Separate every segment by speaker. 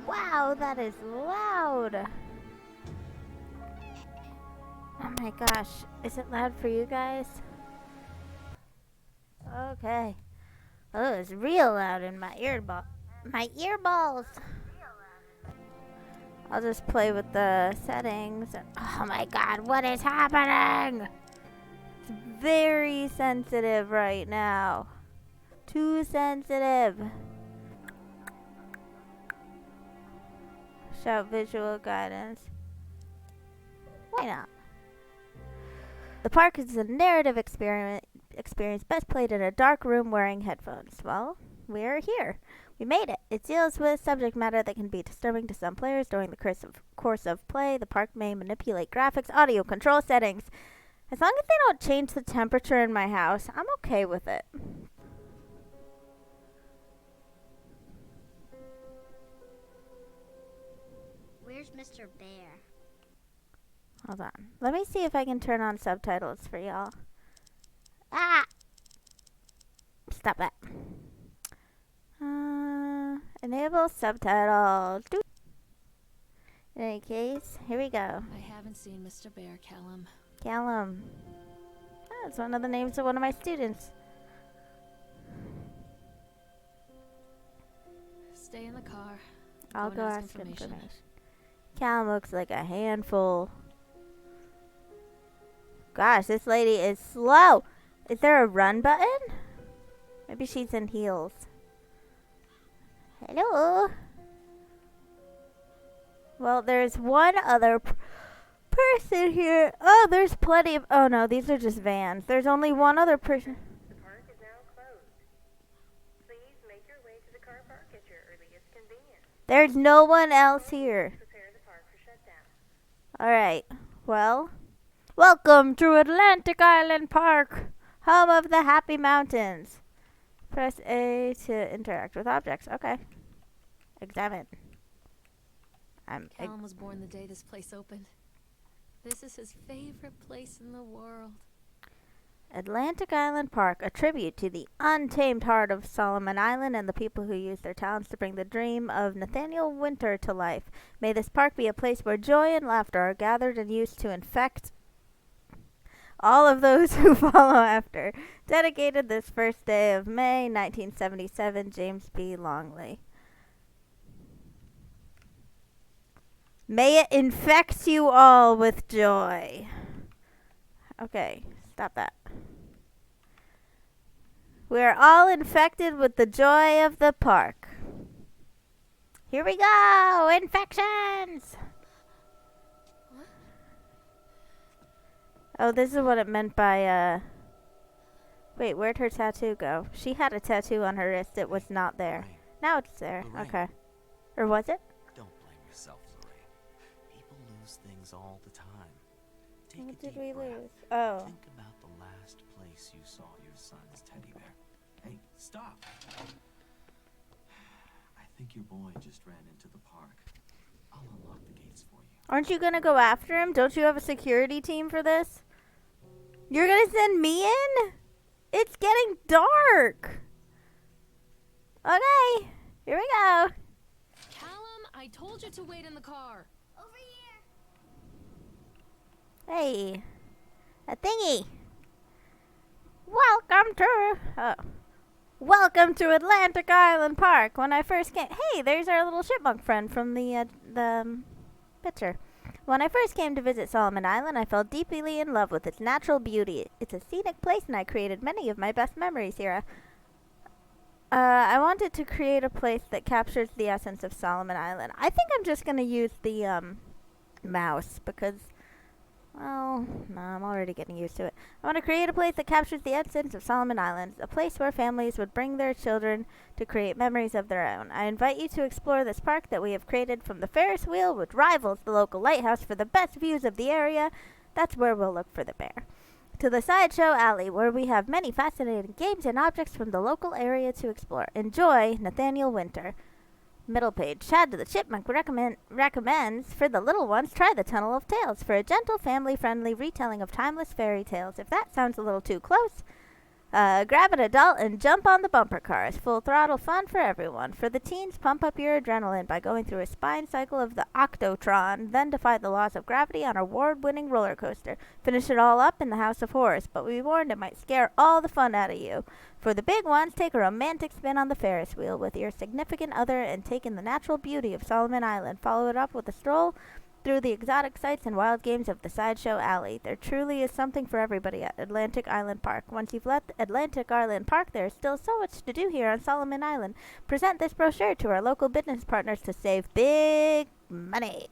Speaker 1: Wow, that is loud. Oh my gosh. Is it loud for you guys? Okay. Oh, it's real loud in my earballs. I'll just play with the settings. Oh my god, what is happening? It's very sensitive right now. Too sensitive. Shout visual guidance. Why not? The park is a narrative experience best played in a dark room wearing headphones. Well, we're here. We made it. It deals with subject matter that can be disturbing to some players during the course of play. The park may manipulate graphics, audio, control settings. As long as they don't change the temperature in my house, I'm okay with it.
Speaker 2: Where's Mr. Bear?
Speaker 1: Hold on. Let me see if I can turn on subtitles for y'all. Ah! Stop that. Enable subtitles. In any case, here we go.
Speaker 3: I haven't seen Mr. Bear, Callum.
Speaker 1: Callum. That's one of the names of one of my students.
Speaker 3: Stay in the car.
Speaker 1: I'll go ask information. Callum looks like a handful. Gosh, this lady is slow. Is there a run button? Maybe she's in heels. Hello? Well, there's one other person here. Oh, there's plenty of... Oh, no, these are just vans. There's only one other person.
Speaker 4: The park is now closed. Please make your way to the car park at your earliest convenience.
Speaker 1: There's no one else here.
Speaker 4: Prepare the park for shutdown.
Speaker 1: Alright, well, welcome to Atlantic Island Park, home of the Happy Mountains. Press A to interact with objects. Okay. Examine.
Speaker 3: Callum was born the day this place opened. This is his favorite place in the world.
Speaker 1: Atlantic Island Park, a tribute to the untamed heart of Solomon Island and the people who use their talents to bring the dream of Nathaniel Winter to life. May this park be a place where joy and laughter are gathered and used to infect all of those who follow after. Dedicated this first day of May, 1977, James B. Longley. May it infect you all with joy. Okay, stop that. We're all infected with the joy of the park. Here we go! Infections!
Speaker 3: What?
Speaker 1: Oh, this is what it meant by, Wait, where'd her tattoo go? She had a tattoo on her wrist. It was not there.
Speaker 5: Lorraine.
Speaker 1: Now it's there.
Speaker 5: Lorraine.
Speaker 1: Okay. Or was it?
Speaker 5: Don't blame yourself, Lorraine. People lose things all the time. Take
Speaker 1: What
Speaker 5: a
Speaker 1: did
Speaker 5: deep
Speaker 1: we
Speaker 5: breath.
Speaker 1: lose? Oh.
Speaker 5: Think about the last place you saw your son's teddy bear. Hey, stop! I think your boy just ran into the park. I'll unlock the gates for you.
Speaker 1: Aren't you gonna go after him? Don't you have a security team for this? You're gonna send me in? It's getting dark. Okay, here we go.
Speaker 3: Callum, I told you to wait in the car.
Speaker 2: Over here.
Speaker 1: Hey, a thingy. Welcome to Atlantic Island Park. When I first came, hey, there's our little chipmunk friend from the picture. When I first came to visit Solomon Island, I fell deeply in love with its natural beauty. It's a scenic place, and I created many of my best memories here. I wanted to create a place that captures the essence of Solomon Island. I think I'm just going to use the mouse because, well, no, I'm already getting used to it. I want to create a place that captures the essence of Solomon Island, a place where families would bring their children to create memories of their own. I invite you to explore this park that we have created from the Ferris wheel, which rivals the local lighthouse for the best views of the area. That's where we'll look for the bear. To the sideshow alley, where we have many fascinating games and objects from the local area to explore. Enjoy, Nathaniel Winter. Middle page. Chad the Chipmunk recommends for the little ones, try the Tunnel of Tales for a gentle, family-friendly retelling of timeless fairy tales. If that sounds a little too close, Grab an adult and jump on the bumper cars. Full throttle fun for everyone. For the teens, pump up your adrenaline by going through a spine cycle of the Octotron, then defy the laws of gravity on a award-winning roller coaster. Finish it all up in the House of Horrors, but we warned it might scare all the fun out of you. For the big ones, take a romantic spin on the Ferris wheel with your significant other and take in the natural beauty of Solomon Island. Follow it up with a stroll through the exotic sights and wild games of the Sideshow Alley. There truly is something for everybody at Atlantic Island Park. Once you've left Atlantic Island Park, there is still so much to do here on Solomon Island. Present this brochure to our local business partners to save big money.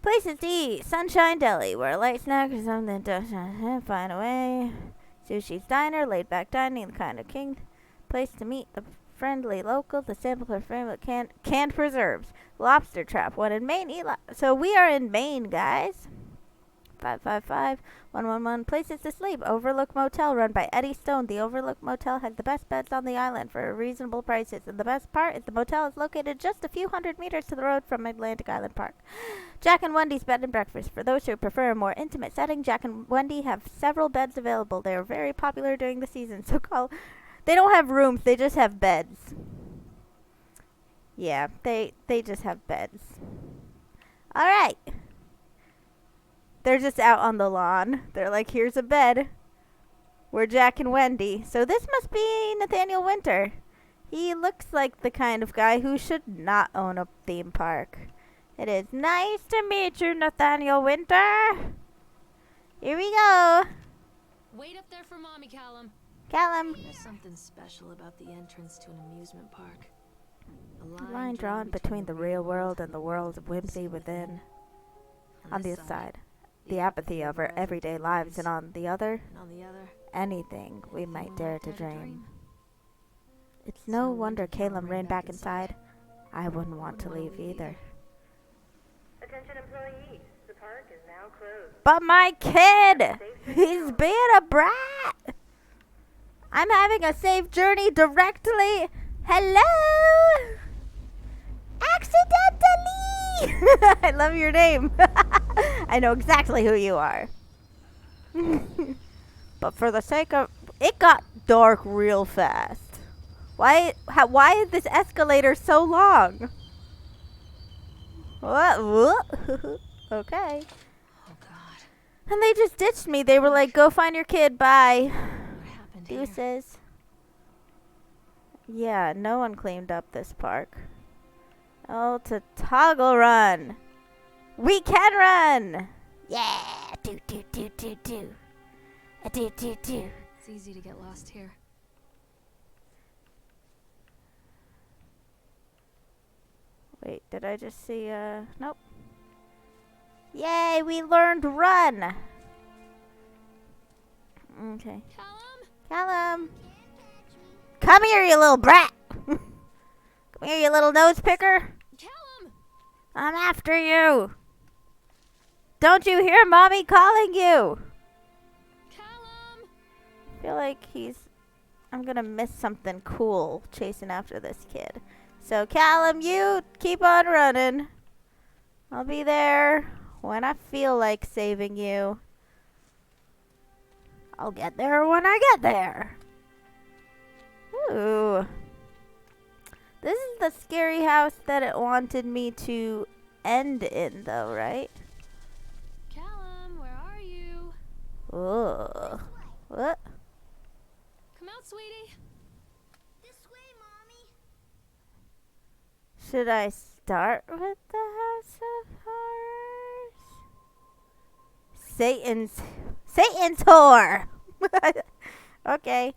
Speaker 1: Places to eat. Sunshine Deli, where a light snack or something to find a way. Sushi's Diner, laid back dining, the kind of king. Place to meet the friendly local, the sample her favorite canned preserves. Lobster Trap, one in Maine. So we are in Maine, guys. 555-111. Places to sleep. Overlook Motel, run by Eddie Stone. The Overlook Motel has the best beds on the island for reasonable prices. And the best part is the motel is located just a few hundred meters to the road from Atlantic Island Park. Jack and Wendy's Bed and Breakfast. For those who prefer a more intimate setting, Jack and Wendy have several beds available. They are very popular during the season, so call. They don't have rooms, they just have beds. Yeah, they just have beds. Alright. They're just out on the lawn. They're like, here's a bed. We're Jack and Wendy. So this must be Nathaniel Winter. He looks like the kind of guy who should not own a theme park. It is nice to meet you, Nathaniel Winter. Here we go.
Speaker 3: Wait up there for Mommy, Callum.
Speaker 1: Callum.
Speaker 3: There's something special about the entrance to an amusement park.
Speaker 1: A line drawn between the real world and the world of whimsy within. On the side, the apathy of our everyday lives, and on the other, anything we might dare to dream. It's no wonder Caleb ran back inside. I wouldn't want to leave either.
Speaker 4: Attention employees, the park is now closed.
Speaker 1: But my kid! He's being a brat! I'm having a safe journey directly. Hello? Accidentally! I love your name. I know exactly who you are. But for the sake of... It got dark real fast. Why is this escalator so long? What? Okay.
Speaker 3: Oh, God.
Speaker 1: And they just ditched me. They were like, go find your kid. Bye.
Speaker 3: What happened here?
Speaker 1: Deuces. Yeah, no one cleaned up this park. Oh, to toggle run. We can run. Yeah. Do. Do.
Speaker 3: It's easy to get lost here.
Speaker 1: Wait, did I just see, nope. Yay, we learned run. Okay. Callum. Come here, you little brat. Come here, you little nose picker.
Speaker 3: Callum!
Speaker 1: I'm after you. Don't you hear Mommy calling you?
Speaker 3: Callum!
Speaker 1: I feel like I'm gonna miss something cool chasing after this kid. So Callum, you keep on running. I'll be there when I feel like saving you. I'll get there when I get there. Ooh. This is the scary house that it wanted me to end in, though, right?
Speaker 3: Callum, where are you?
Speaker 1: Ooh. What?
Speaker 3: Come out, sweetie.
Speaker 2: This way, Mommy.
Speaker 1: Should I start with the House of Horrors? Satan's whore. Okay.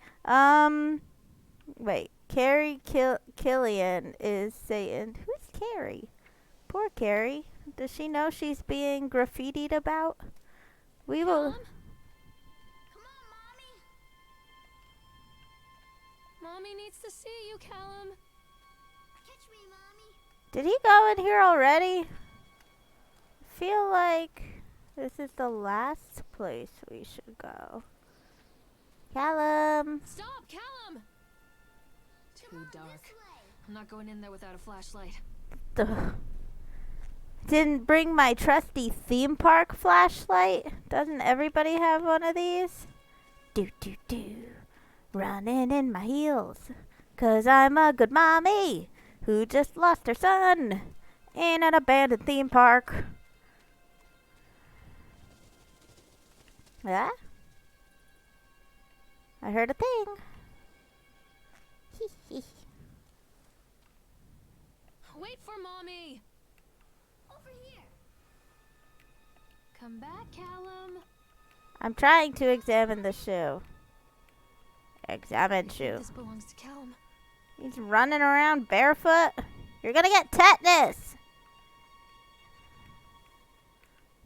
Speaker 1: Wait. Carrie Killian is Satan. Who's Carrie? Poor Carrie. Does she know she's being graffitied about? We will.
Speaker 3: Callum?
Speaker 2: Come on, Mommy.
Speaker 3: Mommy needs to see you, Callum.
Speaker 2: Catch me, Mommy.
Speaker 1: Did he go in here already? I feel like this is the last place we should go. Callum.
Speaker 3: Stop, Callum! Too dark.
Speaker 2: This way.
Speaker 3: I'm not going in there without a flashlight.
Speaker 1: Ugh. Didn't bring my trusty theme park flashlight. Doesn't everybody have one of these? Do. running in my heels. 'Cause I'm a good mommy who just lost her son in an abandoned theme park. Yeah? I heard a thing.
Speaker 3: Wait for mommy.
Speaker 2: Over here.
Speaker 3: Come back, Callum.
Speaker 1: I'm trying to examine the shoe. Examine
Speaker 3: I think
Speaker 1: shoe.
Speaker 3: this belongs to Callum.
Speaker 1: He's running around barefoot. You're gonna get tetanus.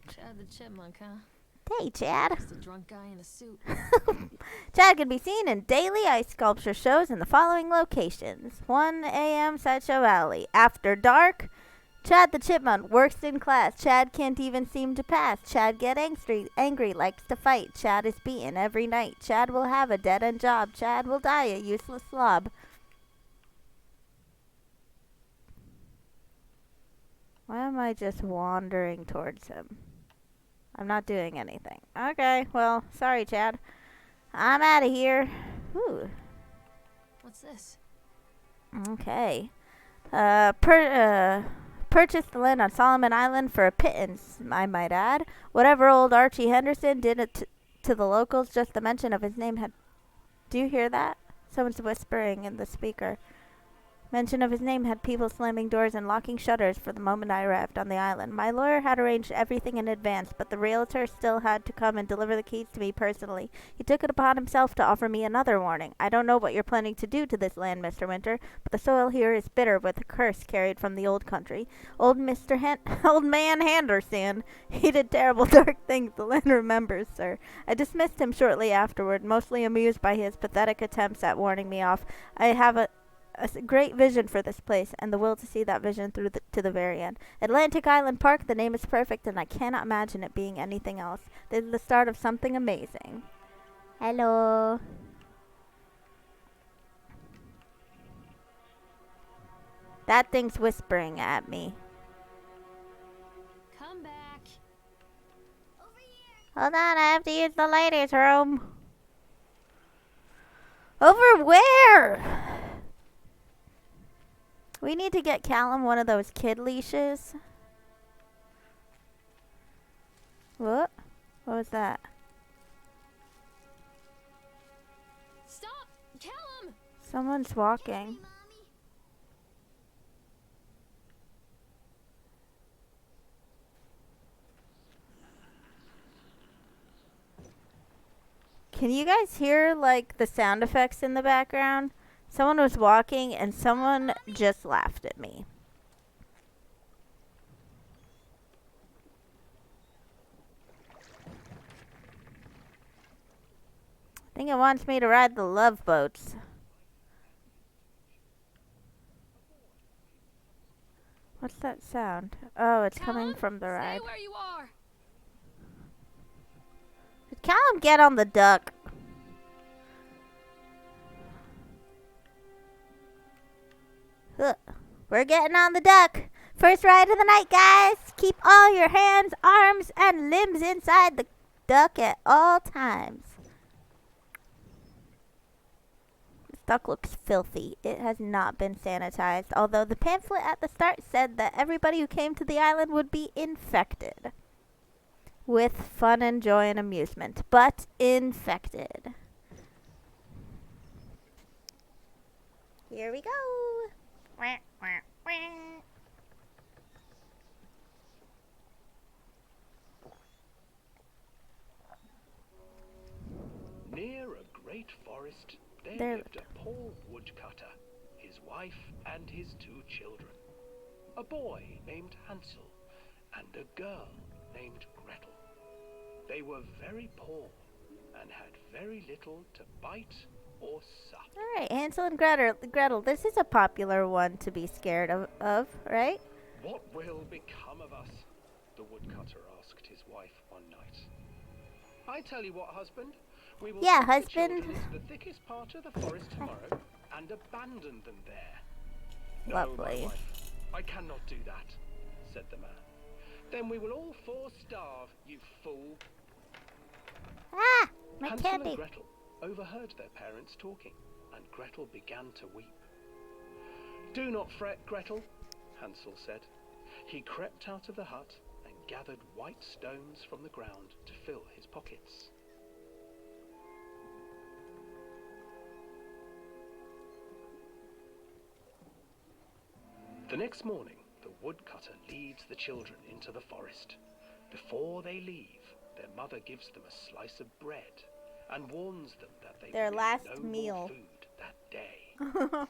Speaker 3: Chad the Chipmunk, huh?
Speaker 1: Hey, Chad.
Speaker 3: Just a drunk guy in a suit.
Speaker 1: Chad can be seen in daily ice sculpture shows in the following locations. 1 a.m. Sideshow Alley. After dark, Chad the Chipmunk works in class. Chad can't even seem to pass. Chad get angry, likes to fight. Chad is beaten every night. Chad will have a dead-end job. Chad will die a useless slob. Why am I just wandering towards him? I'm not doing anything. Okay, well, sorry, Chad. I'm out of here. Ooh.
Speaker 3: What's this?
Speaker 1: Okay. Purchased the land on Solomon Island for a pittance, I might add. Whatever old Archie Henderson did it to the locals, just the mention of his name had... Do you hear that? Someone's whispering in the speaker. Mention of his name had people slamming doors and locking shutters for the moment I arrived on the island. My lawyer had arranged everything in advance, but the realtor still had to come and deliver the keys to me personally. He took it upon himself to offer me another warning. I don't know what you're planning to do to this land, Mr. Winter, but the soil here is bitter with a curse carried from the old country. Old man Henderson, he did terrible dark things the land remembers, sir. I dismissed him shortly afterward, mostly amused by his pathetic attempts at warning me off. I have a great vision for this place, and the will to see that vision through to the very end. Atlantic Island Park, the name is perfect, and I cannot imagine it being anything else. This is the start of something amazing. Hello. That thing's whispering at me.
Speaker 3: Come back.
Speaker 2: Over here.
Speaker 1: Hold on, I have to use the ladies' room. Over where? We need to get Callum one of those kid leashes. What? What was that?
Speaker 3: Stop! Callum!
Speaker 1: Someone's walking.
Speaker 2: Mommy.
Speaker 1: Can you guys hear, like, the sound effects in the background? Someone was walking and someone just laughed at me. I think it wants me to ride the love boats. What's that sound? Oh, it's coming
Speaker 3: Callum,
Speaker 1: from the ride.
Speaker 3: Stay where you are.
Speaker 1: Did Callum get on the duck? We're getting on the duck. First ride of the night, guys. Keep all your hands, arms, and limbs inside the duck at all times. This duck looks filthy. It has not been sanitized, although the pamphlet at the start said that everybody who came to the island would be infected. With fun and joy and amusement, but infected. Here we go. Wah, wah, wah.
Speaker 6: Near a great forest,
Speaker 1: There
Speaker 6: lived a poor woodcutter, his wife and his 2 children. A boy named Hansel and a girl named Gretel. They were very poor and had very little to bite or sup.
Speaker 1: Alright, Hansel and Gretel. This is a popular one to be scared of, right?
Speaker 6: What will become of us? The woodcutter asked his wife one night. I tell you what, husband. We will
Speaker 1: Yeah,
Speaker 6: take the
Speaker 1: husband.
Speaker 6: children into the thickest part of the forest tomorrow and abandon them there. No,
Speaker 1: Lovely.
Speaker 6: my wife, I cannot do that, said the man. Then we will all 4 starve, you fool.
Speaker 1: Ah, my
Speaker 6: Hansel
Speaker 1: candy.
Speaker 6: and Gretel overheard their parents talking, and Gretel began to weep. "Do not fret, Gretel," Hansel said. He crept out of the hut and gathered white stones from the ground to fill his pockets. The next morning, the woodcutter leads the children into the forest. Before they leave, their mother gives them a slice of bread and warns them that they
Speaker 1: Their
Speaker 6: will
Speaker 1: last
Speaker 6: eat no
Speaker 1: meal.
Speaker 6: more food that day.
Speaker 1: Whoa.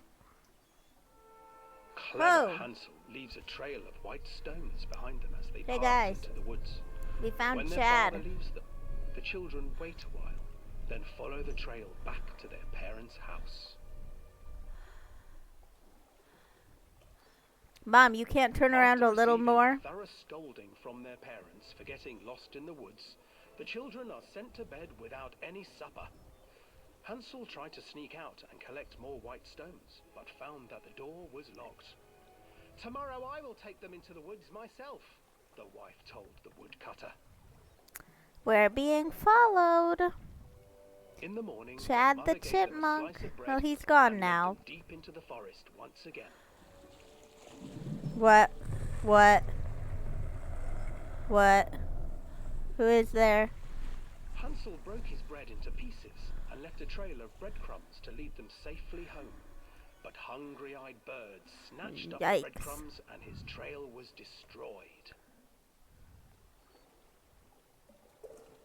Speaker 6: Clever Hansel leaves a trail of white stones behind them as they
Speaker 1: Hey,
Speaker 6: pass
Speaker 1: guys.
Speaker 6: into the woods.
Speaker 1: We found
Speaker 6: When their
Speaker 1: Chad.
Speaker 6: father leaves them, the children wait a while, then follow the trail back to their parents' house.
Speaker 1: Mom, you can't turn around
Speaker 6: After
Speaker 1: a little
Speaker 6: receiving
Speaker 1: more?
Speaker 6: a thorough scolding from their parents for getting lost in the woods, the children are sent to bed without any supper. Hansel tried to sneak out and collect more white stones, but found that the door was locked. "Tomorrow I will take them into the woods myself," the wife told the woodcutter.
Speaker 1: We're being followed.
Speaker 6: In the morning,
Speaker 1: Chad
Speaker 6: mother
Speaker 1: the
Speaker 6: gave them a
Speaker 1: chipmunk.
Speaker 6: slice of bread
Speaker 1: Well, he's gone
Speaker 6: and led
Speaker 1: now.
Speaker 6: them deep into the forest once again.
Speaker 1: What? Who is there?
Speaker 6: Hansel broke his bread into pieces and left a trail of breadcrumbs to lead them safely home. But hungry-eyed birds snatched up the
Speaker 1: Yikes.
Speaker 6: breadcrumbs and his trail was destroyed.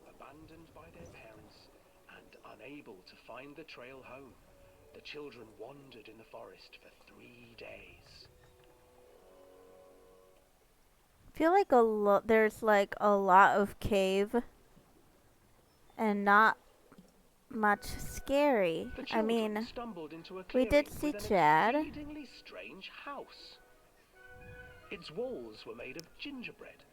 Speaker 6: Abandoned by their parents and unable to find the trail home, the children wandered in the forest for 3 days.
Speaker 1: I feel like there's like a lot of cave and not much scary.
Speaker 6: The
Speaker 1: I
Speaker 6: children
Speaker 1: mean,
Speaker 6: stumbled into a
Speaker 1: we
Speaker 6: clearing
Speaker 1: did see
Speaker 6: with an
Speaker 1: Chad.
Speaker 6: exceedingly strange house. Its walls were made of gingerbread,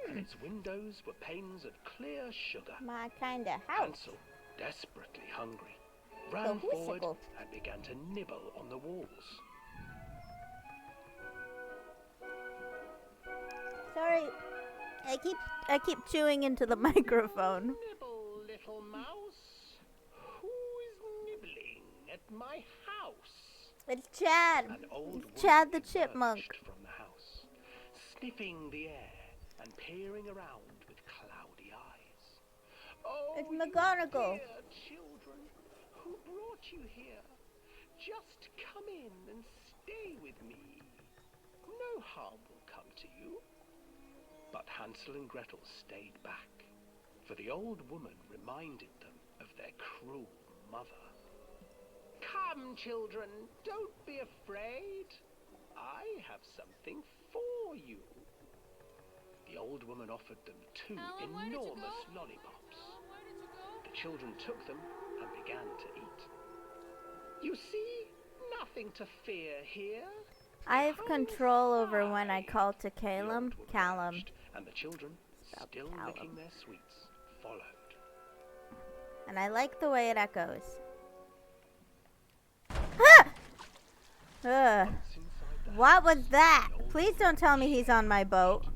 Speaker 6: and its windows were panes of clear sugar.
Speaker 1: My kind of house.
Speaker 6: Hansel, desperately hungry, ran
Speaker 1: The
Speaker 6: forward
Speaker 1: whimsical.
Speaker 6: and began to nibble on the walls.
Speaker 1: Sorry, I keep chewing into the microphone.
Speaker 6: Nibble, little mouse. Who is nibbling at my house?
Speaker 1: It's Chad.
Speaker 6: An old
Speaker 1: It's Chad
Speaker 6: woman
Speaker 1: the chipmunk.
Speaker 6: emerged from the house, sniffing the air and peering around with cloudy eyes. "Oh,
Speaker 1: It's
Speaker 6: you
Speaker 1: McGonagall.
Speaker 6: dear children, who brought you here? Just come in and stay with me. No harm will come to you." But Hansel and Gretel stayed back, for the old woman reminded them of their cruel mother. "Come, children, don't be afraid. I have something for you." The old woman offered them 2
Speaker 3: Alan, where did you
Speaker 6: enormous
Speaker 3: go?
Speaker 6: lollipops.
Speaker 3: Where did you go?
Speaker 6: The children took them and began to eat. "You see, nothing to fear here."
Speaker 1: I have
Speaker 6: Come
Speaker 1: control over when I
Speaker 6: inside,"
Speaker 1: call to
Speaker 6: the
Speaker 1: Callum.
Speaker 6: old woman
Speaker 1: Callum.
Speaker 6: urged, and the children,
Speaker 1: Spelled
Speaker 6: still
Speaker 1: Callum.
Speaker 6: licking their sweets, followed.
Speaker 1: And I like the way it echoes. Ah! Ugh.
Speaker 6: Once inside the
Speaker 1: What
Speaker 6: house,
Speaker 1: was that?
Speaker 6: the old
Speaker 1: Please
Speaker 6: woman
Speaker 1: don't tell me he's on my boat.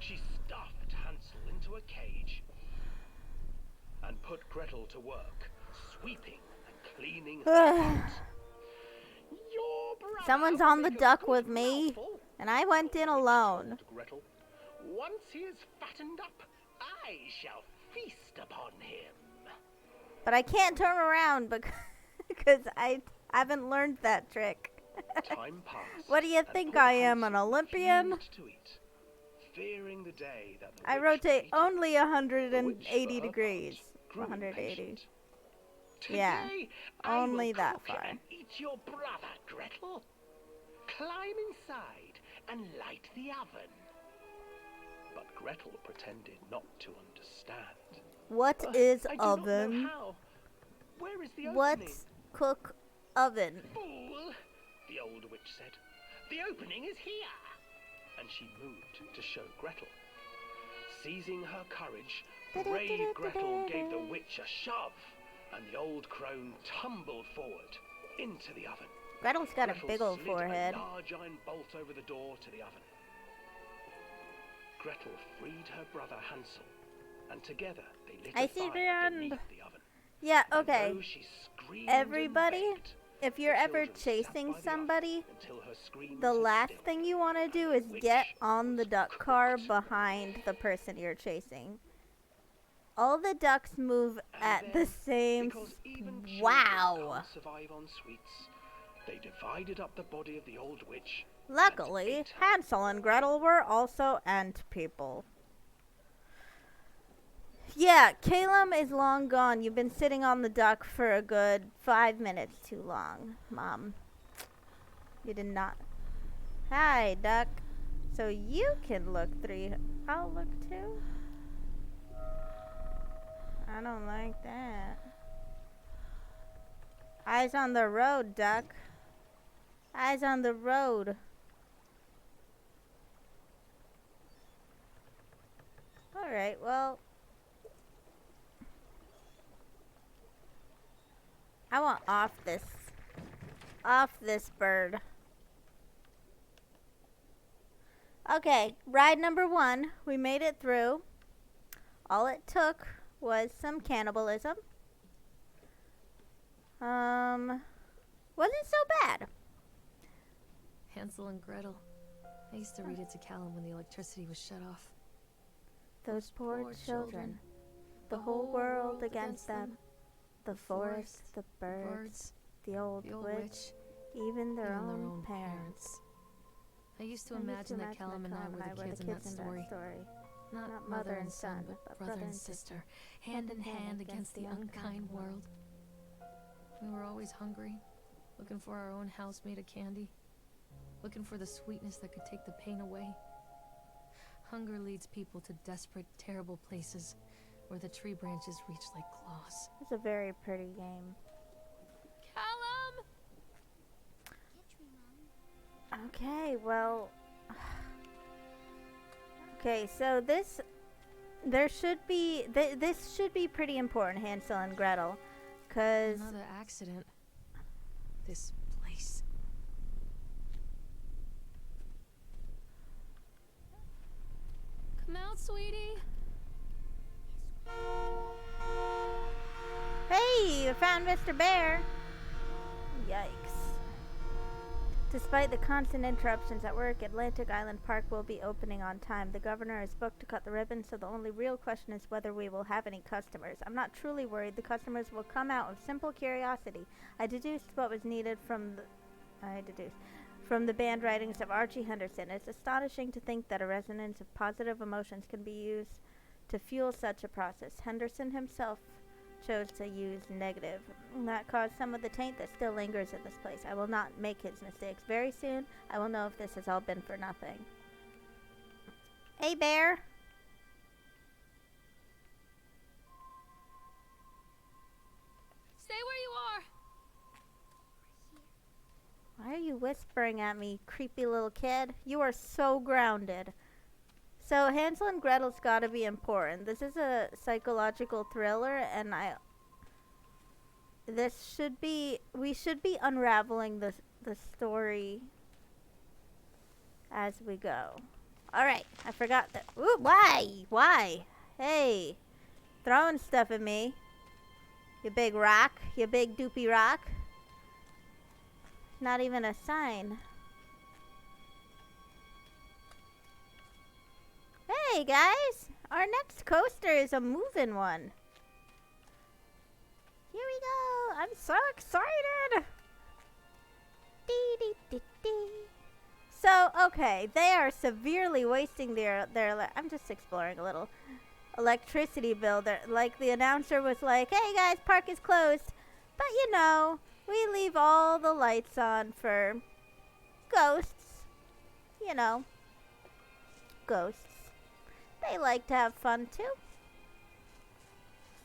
Speaker 6: She stuffed Hansel into a cage and put Gretel to work, sweeping and cleaning her
Speaker 1: Ugh.
Speaker 6: out. "Your brother
Speaker 1: Someone's
Speaker 6: will
Speaker 1: on the
Speaker 6: make a
Speaker 1: duck
Speaker 6: good
Speaker 1: with me,
Speaker 6: mouthful,"
Speaker 1: and I went in
Speaker 6: the witch
Speaker 1: alone.
Speaker 6: told Gretel. "Once he is fattened up, I shall feast upon him."
Speaker 1: But I can't turn around because I haven't learned that trick.
Speaker 6: Time passed.
Speaker 1: What do you
Speaker 6: and
Speaker 1: think
Speaker 6: poor
Speaker 1: I am, an
Speaker 6: Hansel
Speaker 1: Olympian?
Speaker 6: refused to eat, fearing the day that the
Speaker 1: I
Speaker 6: witch
Speaker 1: rotate
Speaker 6: ate
Speaker 1: only
Speaker 6: the witch,
Speaker 1: 180
Speaker 6: for her
Speaker 1: degrees.
Speaker 6: part, grew
Speaker 1: 180.
Speaker 6: impatient.
Speaker 1: Yeah,
Speaker 6: "Today I
Speaker 1: only
Speaker 6: will
Speaker 1: that
Speaker 6: cook
Speaker 1: far.
Speaker 6: and eat your brother, Gretel. Climb inside and light the oven." But Gretel pretended not to understand.
Speaker 1: What is
Speaker 6: "I do not know
Speaker 1: oven?
Speaker 6: how. Where is the opening?"
Speaker 1: What's cook oven?
Speaker 6: "Fool," the old witch said. "The opening is here." And she moved to show Gretel. Seizing her courage, brave Gretel gave the witch a shove, and the old crone tumbled forward into the oven.
Speaker 1: Gretel's got a
Speaker 6: Gretel
Speaker 1: big old
Speaker 6: slid
Speaker 1: forehead.
Speaker 6: a large iron bolt over the door to the oven. Gretel freed her brother Hansel, and together they lit
Speaker 1: I
Speaker 6: a
Speaker 1: see
Speaker 6: fire
Speaker 1: the end.
Speaker 6: beneath the oven.
Speaker 1: Yeah,
Speaker 6: And
Speaker 1: okay.
Speaker 6: though she screamed
Speaker 1: Everybody,
Speaker 6: and begged,
Speaker 1: if you're
Speaker 6: the
Speaker 1: ever
Speaker 6: children sat
Speaker 1: chasing
Speaker 6: by the
Speaker 1: somebody,
Speaker 6: oven until her screams
Speaker 1: the
Speaker 6: had
Speaker 1: last
Speaker 6: stilled,
Speaker 1: thing you want to do
Speaker 6: and
Speaker 1: is
Speaker 6: the
Speaker 1: get
Speaker 6: witch
Speaker 1: on the
Speaker 6: was
Speaker 1: duck car
Speaker 6: cooked.
Speaker 1: behind the person you're chasing. All the ducks move
Speaker 6: And
Speaker 1: at the
Speaker 6: then,
Speaker 1: same
Speaker 6: because even children
Speaker 1: wow.
Speaker 6: can't survive on sweets, they divided up the body of the old witch. and
Speaker 1: Luckily,
Speaker 6: ate her.
Speaker 1: Hansel and Gretel were also ant people. Yeah, Caleb is long gone. You've been sitting on the duck for a good 5 minutes too long, Mom. You did not. Hi, duck. So you can look 3. I'll look 2. I don't like that. Eyes on the road, duck. Eyes on the road. Alright, well. I want off this bird. Okay, ride number 1. We made it through. All it took was some cannibalism. Wasn't so bad.
Speaker 3: Hansel and Gretel. I used to read it to Callum when the electricity was shut off.
Speaker 1: Those poor children. The whole world against them. The forest, the birds, the old witch, even their own parents.
Speaker 3: I used to imagine that Callum and I were the kids in that story. Not mother and son, but brother and sister, hand in hand against the unkind world. We were always hungry, looking for our own house made of candy, looking for the sweetness that could take the pain away. Hunger leads people to desperate, terrible places where the tree branches reach like claws.
Speaker 1: It's a very pretty game.
Speaker 3: Callum!
Speaker 2: Catch me, Mom.
Speaker 1: Okay, well. Okay, so this should be pretty important, Hansel and Gretel, cause
Speaker 3: Another accident. This place. Come out, sweetie.
Speaker 1: hey, you found Mr. Bear. Yikes. Despite the constant interruptions at work, Atlantic Island Park will be opening on time. The governor is booked to cut the ribbon, so the only real question is whether we will have any customers. I'm not truly worried. The customers will come out of simple curiosity. I deduced what was needed from the band writings of Archie Henderson. It's astonishing to think that a resonance of positive emotions can be used to fuel such a process. Henderson himself chose to use negative. That caused some of the taint that still lingers in this place. I will not make his mistakes. Very soon, I will know if this has all been for nothing. Hey, Bear.
Speaker 3: Stay where you are.
Speaker 1: Why are you whispering at me, creepy little kid? You are so grounded. So Hansel and Gretel's got to be important. This is a psychological thriller, and we should be unraveling the story as we go. All right, I forgot that. Ooh, why? Hey, throwing stuff at me. You big rock, you big doopy rock. Not even a sign. Hey guys, our next coaster is a moving one. Here we go. I'm so excited. Dee, dee, dee, dee. So, okay, they are severely wasting their I'm just exploring a little electricity bill. Like the announcer was like, "Hey guys, park is closed." But you know, we leave all the lights on for ghosts. You know, ghosts. They like to have fun too.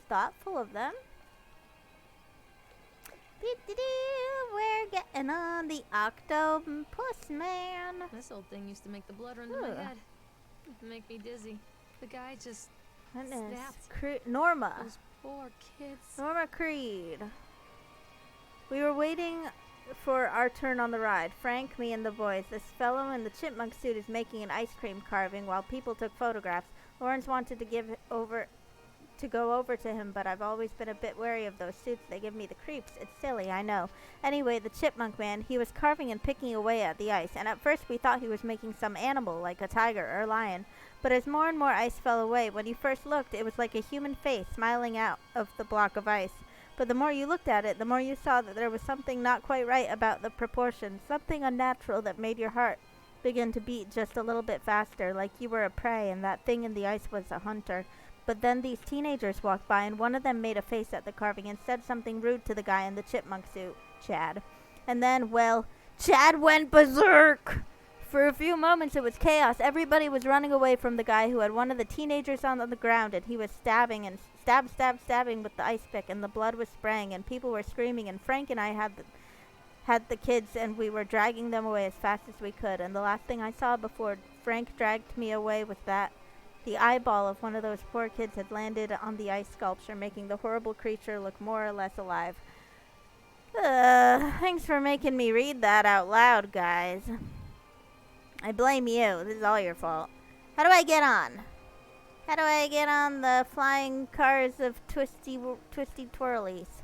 Speaker 1: Thoughtful of them. We're getting on the Octopus Man.
Speaker 3: This old thing used to make the blood run to my
Speaker 1: Ugh.
Speaker 3: head. Make me dizzy. The guy just
Speaker 1: Goodness.
Speaker 3: snapped.
Speaker 1: Norma.
Speaker 3: Those poor kids.
Speaker 1: Norma Creed. We were waiting for our turn on the ride. Frank, me, and the boys. This fellow in the chipmunk suit is making an ice cream carving while people took photographs. Lawrence wanted to give to go over to him, but I've always been a bit wary of those suits. They give me the creeps. It's silly, I know. Anyway, the chipmunk man, he was carving and picking away at the ice, and at first we thought he was making some animal, like a tiger or lion. But as more and more ice fell away, when you first looked, it was like a human face smiling out of the block of ice. But the more you looked at it, the more you saw that there was something not quite right about the proportions, something unnatural that made your heart begin to beat just a little bit faster, like you were a prey and that thing in the ice was a hunter. But then these teenagers walked by, and one of them made a face at the carving and said something rude to the guy in the chipmunk suit, Chad. And then, well, Chad went berserk! For a few moments it was chaos. Everybody was running away from the guy who had one of the teenagers on the ground, and he was stabbing with the ice pick, and the blood was spraying, and people were screaming, and Frank and I had the kids, and we were dragging them away as fast as we could. And the last thing I saw before Frank dragged me away was that the eyeball of one of those poor kids had landed on the ice sculpture, making the horrible creature look more or less alive. Thanks for making me read that out loud, guys. I blame you. This is all your fault. How do I get on? How do I get on the flying cars of twisty twirlies?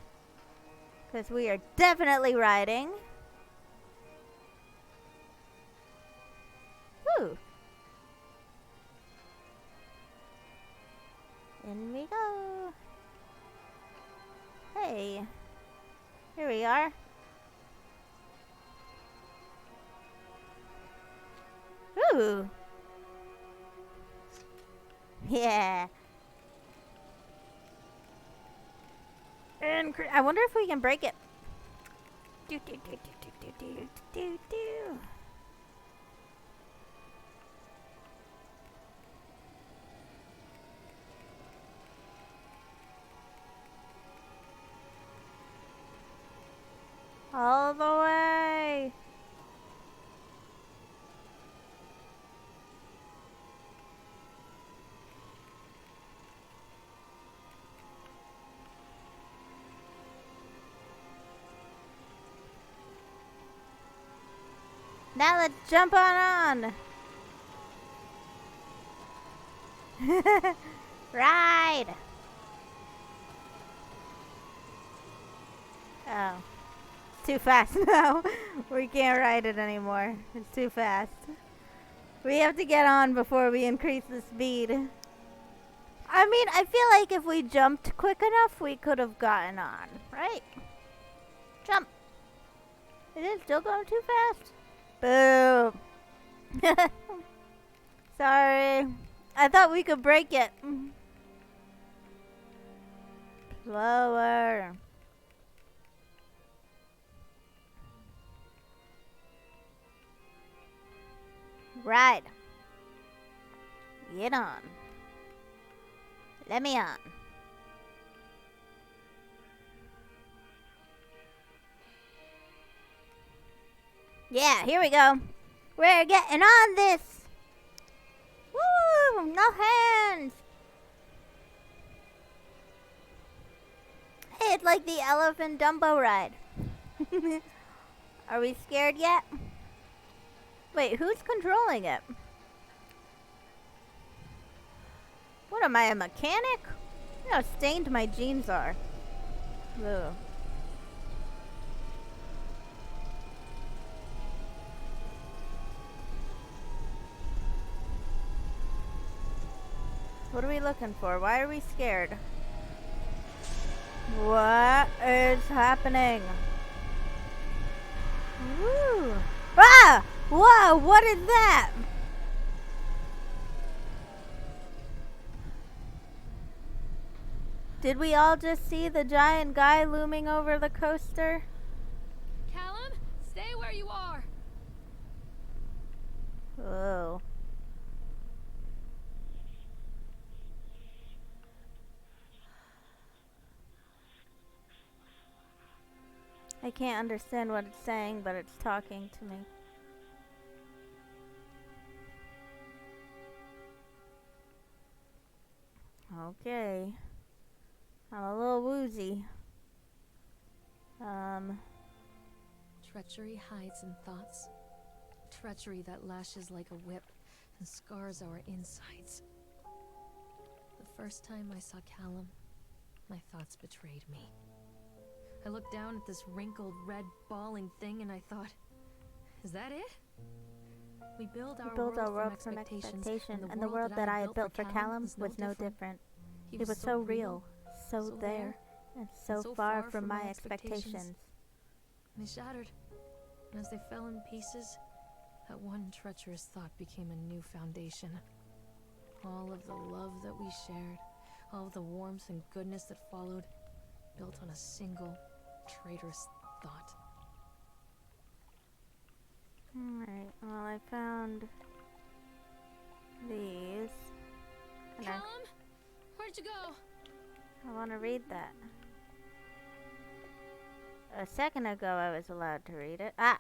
Speaker 1: Because we are definitely riding. Woo! In we go. Hey. Here we are. Ooh. Yeah. And I wonder if we can break it. Do do do do do do do do do. All the way. Now let's jump on. Ride. Oh. It's too fast now. We can't ride it anymore. It's too fast. We have to get on before we increase the speed. I mean, I feel like if we jumped quick enough, we could have gotten on, right? Jump. Is it still going too fast? Boo. Sorry. I thought we could break it. Slower. Ride. Get on. Let me on. Yeah, here we go. We're getting on this. Woo! No hands. Hey, it's like the elephant Dumbo ride. Are we scared yet? Wait, who's controlling it? What am I, a mechanic? You know how stained my jeans are. Ugh. What are we looking for? Why are we scared? What is happening? Woo! Ah! Whoa! What is that? Did we all just see the giant guy looming over the coaster?
Speaker 3: Callum, stay where you are.
Speaker 1: Whoa. I can't understand what it's saying, but it's talking to me. Okay. I'm a little woozy.
Speaker 3: Treachery hides in thoughts. Treachery that lashes like a whip and scars our insides. The first time I saw Callum, my thoughts betrayed me. I looked down at this wrinkled, red, bawling thing and I thought, is that it? We build our world from expectations,
Speaker 1: and the world that I had built for Callum was no different. He was so real, so there, and so far from my expectations.
Speaker 3: And they shattered. And as they fell in pieces, that one treacherous thought became a new foundation. All of the love that we shared, all of the warmth and goodness that followed, built on a single, traitorous thought.
Speaker 1: Alright, well, I found these.
Speaker 3: Callum? Where'd you go?
Speaker 1: I want to read that. A second ago, I was allowed to read it. Ah!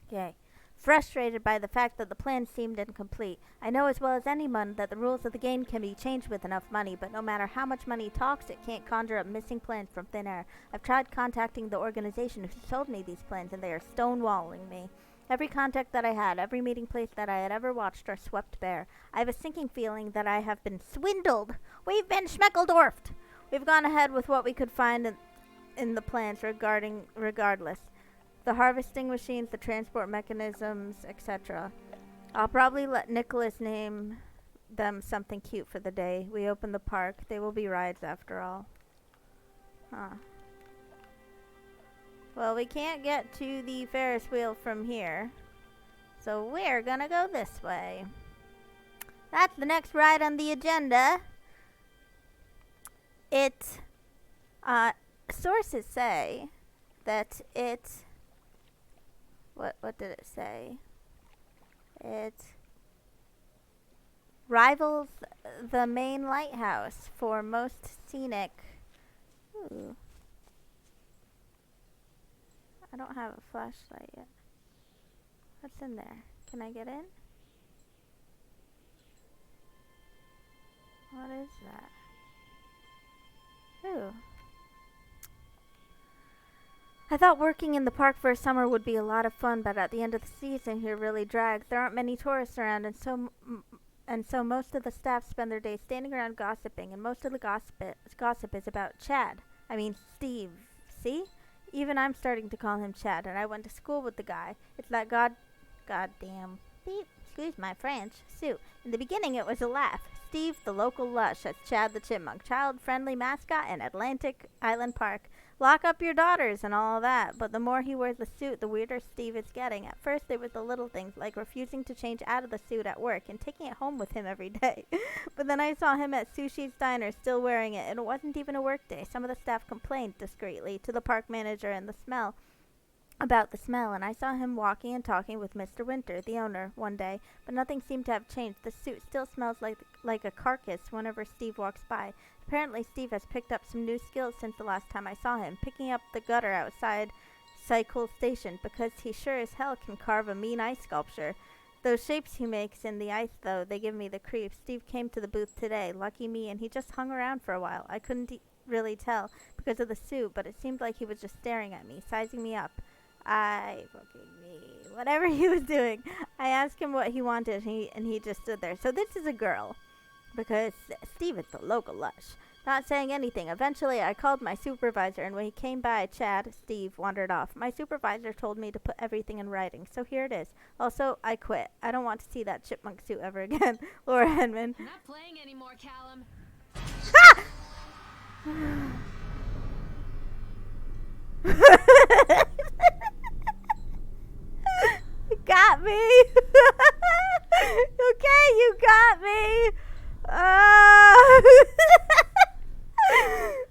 Speaker 1: Okay. Frustrated by the fact that the plan seemed incomplete, I know as well as anyone that the rules of the game can be changed with enough money, but no matter how much money talks, it can't conjure up missing plans from thin air. I've tried contacting the organization who told me these plans, and they are stonewalling me. Every contact that I had, every meeting place that I had ever watched are swept bare. I have a sinking feeling that I have been swindled. We've been schmeckeldorfed. We've gone ahead with what we could find in the plans regardless. The harvesting machines, the transport mechanisms, etc. I'll probably let Nicholas name them something cute for the day. We open the park. They will be rides after all. Huh. Well, we can't get to the Ferris wheel from here, so we're gonna go this way. That's the next ride on the agenda. Sources say that what did it say? It rivals the main lighthouse for most scenic. Ooh. I don't have a flashlight yet. What's in there? Can I get in? What is that? Ooh. I thought working in the park for a summer would be a lot of fun, but at the end of the season here really drags. There aren't many tourists around, and so most of the staff spend their days standing around gossiping, and most of the gossip is about Chad. I mean, Steve. See? Even I'm starting to call him Chad, and I went to school with the guy. It's that goddamn beep. Excuse my French. Sue. In the beginning, it was a laugh. Steve, the local lush, as Chad the Chipmunk, child-friendly mascot in Atlantic Island Park. Lock up your daughters and all that, but the more he wears the suit, the weirder Steve is getting. At first, there was the little things, like refusing to change out of the suit at work and taking it home with him every day. But then I saw him at Sushi's Diner still wearing it, and it wasn't even a work day. Some of the staff complained discreetly to the park manager and about the smell, and I saw him walking and talking with Mr. Winter, the owner, one day, but nothing seemed to have changed. The suit still smells like a carcass whenever Steve walks by. Apparently, Steve has picked up some new skills since the last time I saw him, picking up the gutter outside Cycle Station, because he sure as hell can carve a mean ice sculpture. Those shapes he makes in the ice, though, they give me the creeps. Steve came to the booth today, lucky me, and he just hung around for a while. I couldn't really tell because of the suit, but it seemed like he was just staring at me, sizing me up. Whatever he was doing. I asked him what he wanted, and he just stood there. So this is a girl, because Steve is the local lush. Not saying anything. Eventually, I called my supervisor, and when he came by, Steve wandered off. My supervisor told me to put everything in writing, so here it is. Also, I quit. I don't want to see that chipmunk suit ever again. Laura Henman.
Speaker 3: I'm not playing anymore, Callum.
Speaker 1: You got me. Okay, you got me.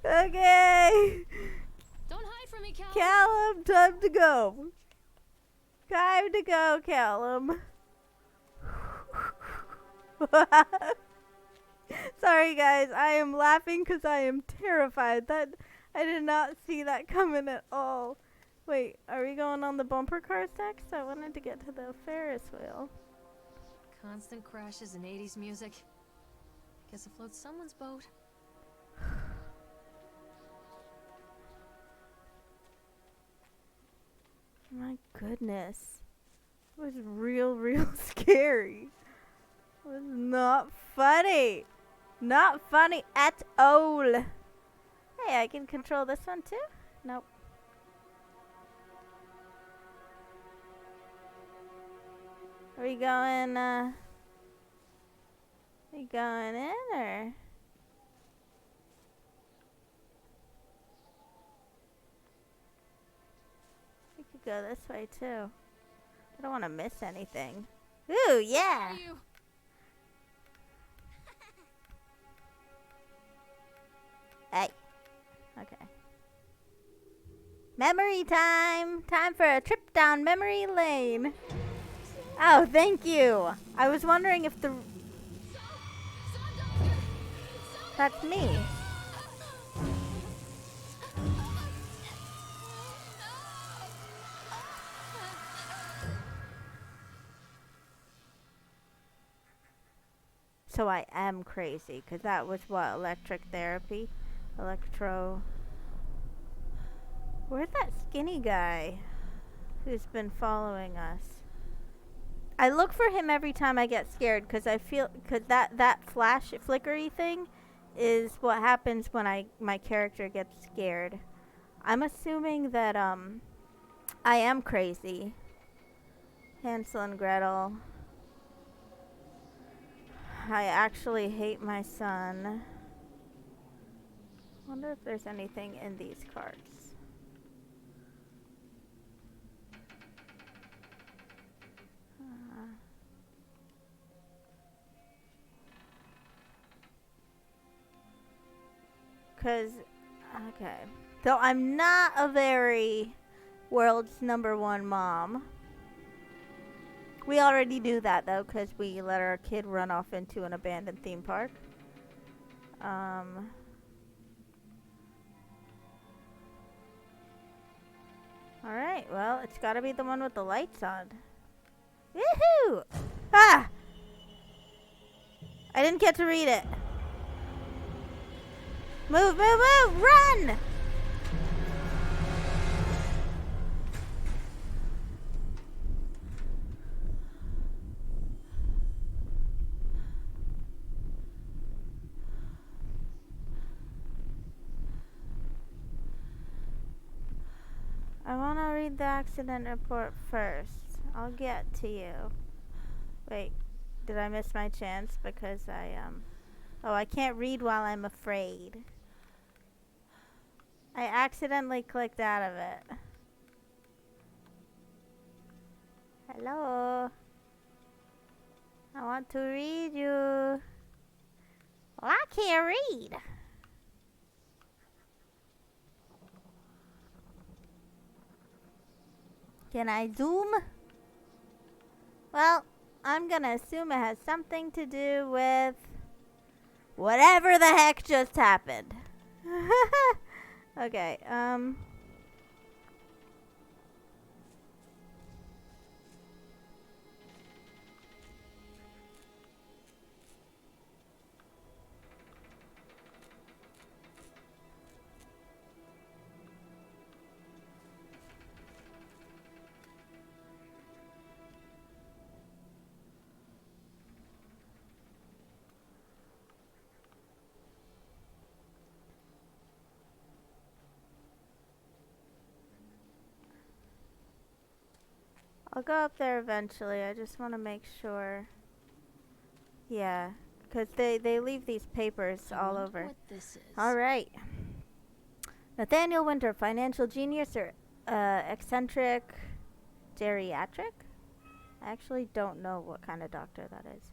Speaker 1: Okay.
Speaker 3: Don't hide from me, Callum.
Speaker 1: Callum, time to go. Time to go, Callum. Sorry, guys. I am laughing because I am terrified. That I did not see that coming at all. Wait, are we going on the bumper cars next? I wanted to get to the Ferris wheel.
Speaker 3: Constant crashes and 80s music. Guess it floats someone's boat.
Speaker 1: My goodness. It was real scary. It was not funny. Not funny at all. Hey, I can control this one too? Nope. Are we going, we going in, or? We could go this way too. I don't want to miss anything. Ooh, yeah! Hey. Okay. Memory time! Time for a trip down memory lane. Oh, thank you. I was wondering if the... That's me. So I am crazy, because that was what? Electric therapy? Electro... Where's that skinny guy who's been following us? I look for him every time I get scared, because I feel... Because that flash flickery thing is what happens when my character gets scared. I'm assuming that, I am crazy. Hansel and Gretel. I actually hate my son. Wonder if there's anything in these cards. Okay. So I'm not a very world's #1 mom. We already knew that, though, because we let our kid run off into an abandoned theme park. Alright, well, it's gotta be the one with the lights on. Woohoo! Ah! I didn't get to read it. Move, move, move! Run! I want to read the accident report first. I'll get to you. Wait, did I miss my chance? Because oh, I can't read while I'm afraid. I accidentally clicked out of it. Hello? I want to read you. Well, I can't read. Can I zoom? Well, I'm gonna assume it has something to do with whatever the heck just happened. Okay, I'll go up there eventually. I just want to make sure. Yeah, because they leave these papers all over.
Speaker 3: What this is.
Speaker 1: All right. Nathaniel Winter, financial genius or eccentric geriatric? I actually don't know what kind of doctor that is.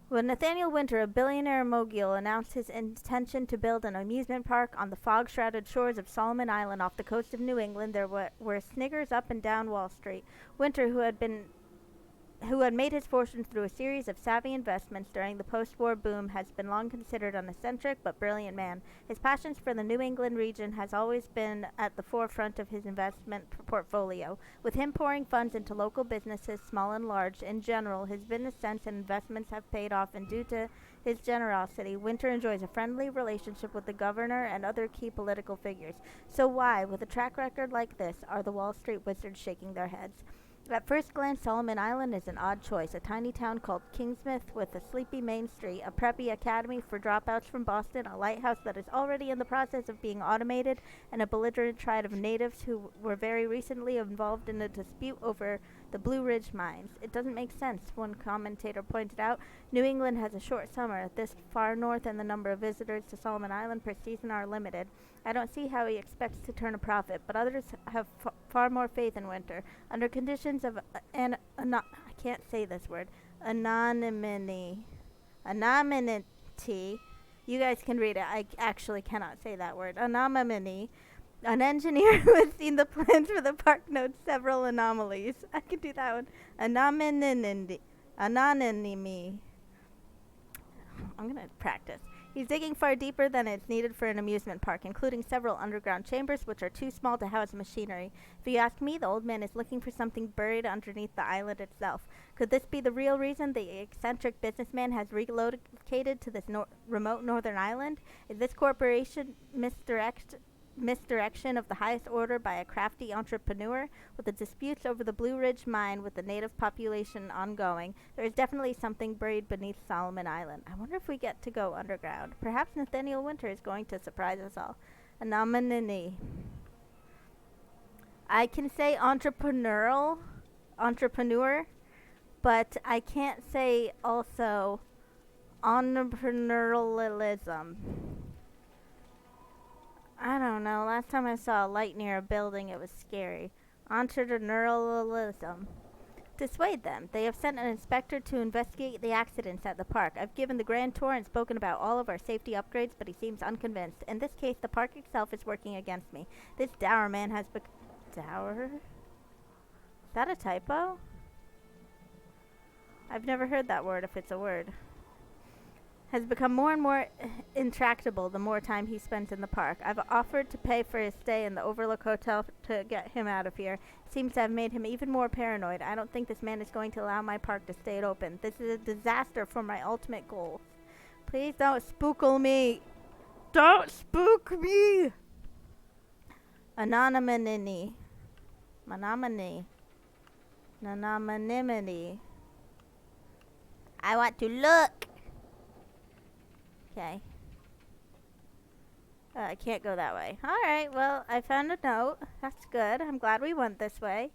Speaker 1: When Nathaniel Winter, a billionaire mogul, announced his intention to build an amusement park on the fog-shrouded shores of Solomon Island off the coast of New England, there were sniggers up and down Wall Street. Winter, who had made his fortune through a series of savvy investments during the post-war boom, has been long considered an eccentric but brilliant man. His passions for the New England region has always been at the forefront of his investment portfolio. With him pouring funds into local businesses, small and large, in general, his business sense and investments have paid off, and due to his generosity, Winter enjoys a friendly relationship with the governor and other key political figures. So why, with a track record like this, are the Wall Street wizards shaking their heads? At first glance, Solomon Island is an odd choice. A tiny town called Kingsmouth with a sleepy main street, a preppy academy for dropouts from Boston, a lighthouse that is already in the process of being automated, and a belligerent tribe of natives who were very recently involved in a dispute over the Blue Ridge mines. It doesn't make sense, one commentator pointed out. New England has a short summer this far north, and the number of visitors to Solomon Island per season are limited. I don't see how he expects to turn a profit, but others have far more faith in winter. Under conditions of I can't say this word, anonymity. You guys can read it. I actually cannot say that word. Anonymity. An engineer who has seen the plans for the park notes several anomalies. I can do that one. Anonymity. I'm going to practice. He's digging far deeper than is needed for an amusement park, including several underground chambers which are too small to house machinery. If you ask me, the old man is looking for something buried underneath the island itself. Could this be the real reason the eccentric businessman has relocated to this remote northern island? Is this corporation misdirection of the highest order by a crafty entrepreneur? With the disputes over the Blue Ridge mine with the native population ongoing, there is definitely something buried beneath Solomon Island. I wonder if we get to go underground. Perhaps Nathaniel Winter is going to surprise us all. A nominee. I can say entrepreneur, but I can't say also entrepreneurialism. I don't know. Last time I saw a light near a building, it was scary. Entrepreneurialism. Dissuade them. They have sent an inspector to investigate the accidents at the park. I've given the grand tour and spoken about all of our safety upgrades, but he seems unconvinced. In this case, the park itself is working against me. This dour man has dour? Is that a typo? I've never heard that word if it's a word. Has become more and more intractable the more time he spends in the park. I've offered to pay for his stay in the Overlook Hotel to get him out of here. Seems to have made him even more paranoid. I don't think this man is going to allow my park to stay open. This is a disaster for my ultimate goals. Please don't spookle me. Don't spook me. Anonymity. Anonymity. I want to look. Okay. I can't go that way. Alright, well, I found a note. That's good. I'm glad we went this way.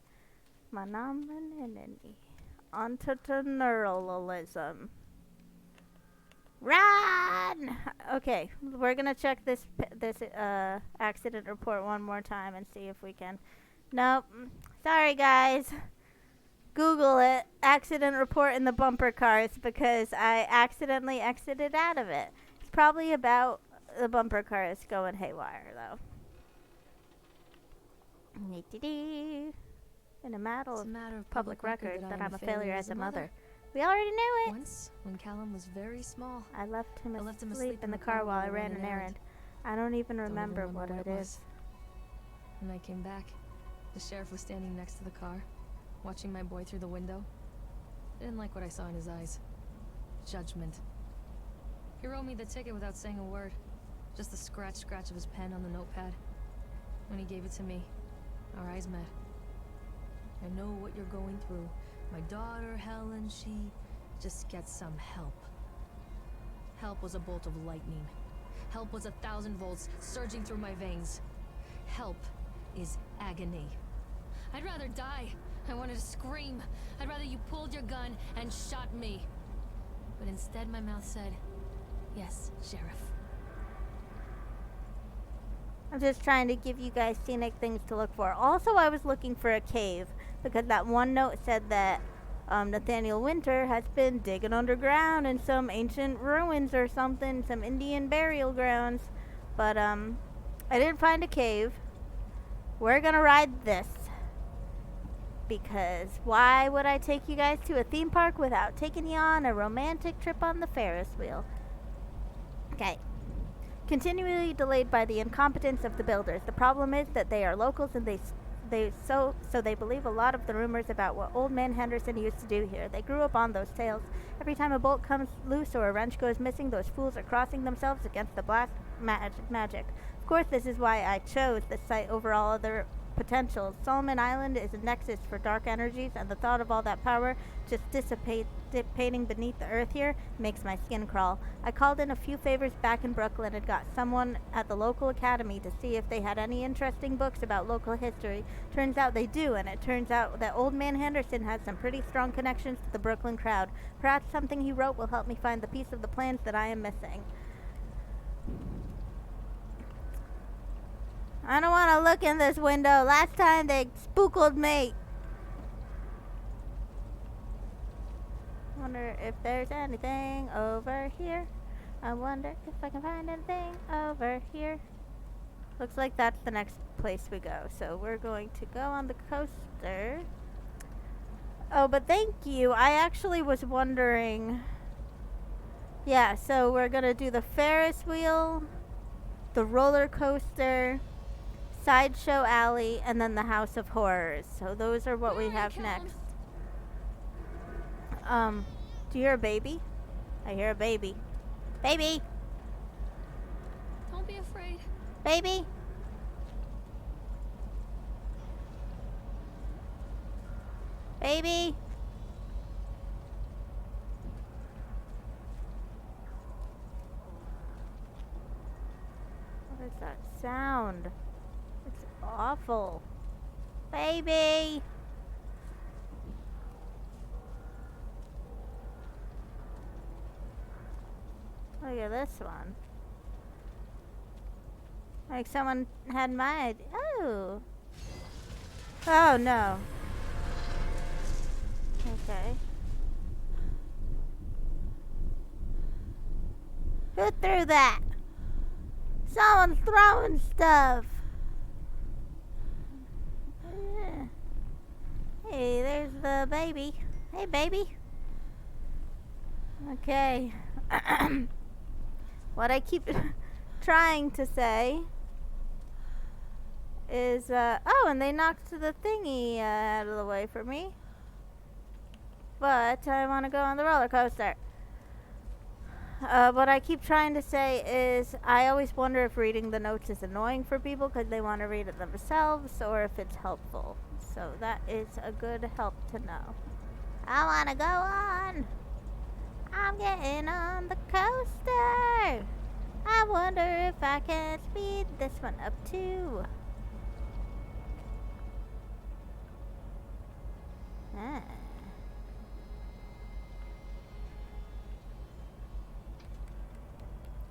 Speaker 1: Entrepreneurialism. Run! Okay, we're gonna check this accident report one more time and see if we can. Nope. Sorry, guys. Google it. Accident report in the bumper cars because I accidentally exited out of it. It's probably about the bumper cars going haywire, though. In a matter of public record that I'm a failure as a mother. We already knew it.
Speaker 3: Once, when Callum was very small,
Speaker 1: I left him asleep in the car while I ran an errand. I don't even remember what it is.
Speaker 3: When I came back, the sheriff was standing next to the car, watching my boy through the window. I didn't like what I saw in his eyes. Judgment. He wrote me the ticket without saying a word. Just the scratch of his pen on the notepad. When he gave it to me, our eyes met. I know what you're going through. My daughter, Helen, she just gets some help. Help was a bolt of lightning. Help was 1,000 volts surging through my veins. Help is agony. I'd rather die. I wanted to scream. I'd rather you pulled your gun and shot me. But instead my mouth said, yes, Sheriff.
Speaker 1: I'm just trying to give you guys scenic things to look for. Also, I was looking for a cave because that one note said that Nathaniel Winter has been digging underground in some ancient ruins or something, some Indian burial grounds. But I didn't find a cave. We're gonna ride this. Because why would I take you guys to a theme park without taking you on a romantic trip on the Ferris wheel? Okay. Continually delayed by the incompetence of the builders. The problem is that they are locals and so they believe a lot of the rumors about what old man Henderson used to do here. They grew up on those tales. Every time a bolt comes loose or a wrench goes missing, those fools are crossing themselves against the black magic. Of course, this is why I chose this site over all other potential. Solomon Island is a nexus for dark energies, and the thought of all that power just dissipating beneath the earth here makes my skin crawl. I called in a few favors back in Brooklyn and got someone at the local academy to see if they had any interesting books about local history. Turns out they do, and it turns out that Old Man Henderson has some pretty strong connections to the Brooklyn crowd. Perhaps something he wrote will help me find the piece of the plans that I am missing. I don't want to look in this window. Last time they spooked me. Wonder if there's anything over here. I wonder if I can find anything over here. Looks like that's the next place we go. So we're going to go on the coaster. Oh, but thank you. I actually was wondering. Yeah, so we're going to do the Ferris wheel, the roller coaster, Sideshow Alley, and then the House of Horrors. So those are what we have next. Do you hear a baby? I hear a baby. Baby!
Speaker 3: Don't be afraid.
Speaker 1: Baby! Baby! What is that sound? It's awful. Baby! Look at this one. Like someone had my idea. Oh! Oh no. Okay. Who threw that? Someone's throwing stuff. Hey, there's the baby. Hey, baby. Okay. What I keep trying to say is, oh, and they knocked the thingy out of the way for me. But I want to go on the roller coaster. What I keep trying to say is I always wonder if reading the notes is annoying for people because they want to read it themselves or if it's helpful. So that is a good help to know. I want to go on. I'm getting on the coaster. I wonder if I can speed this one up too. Ah.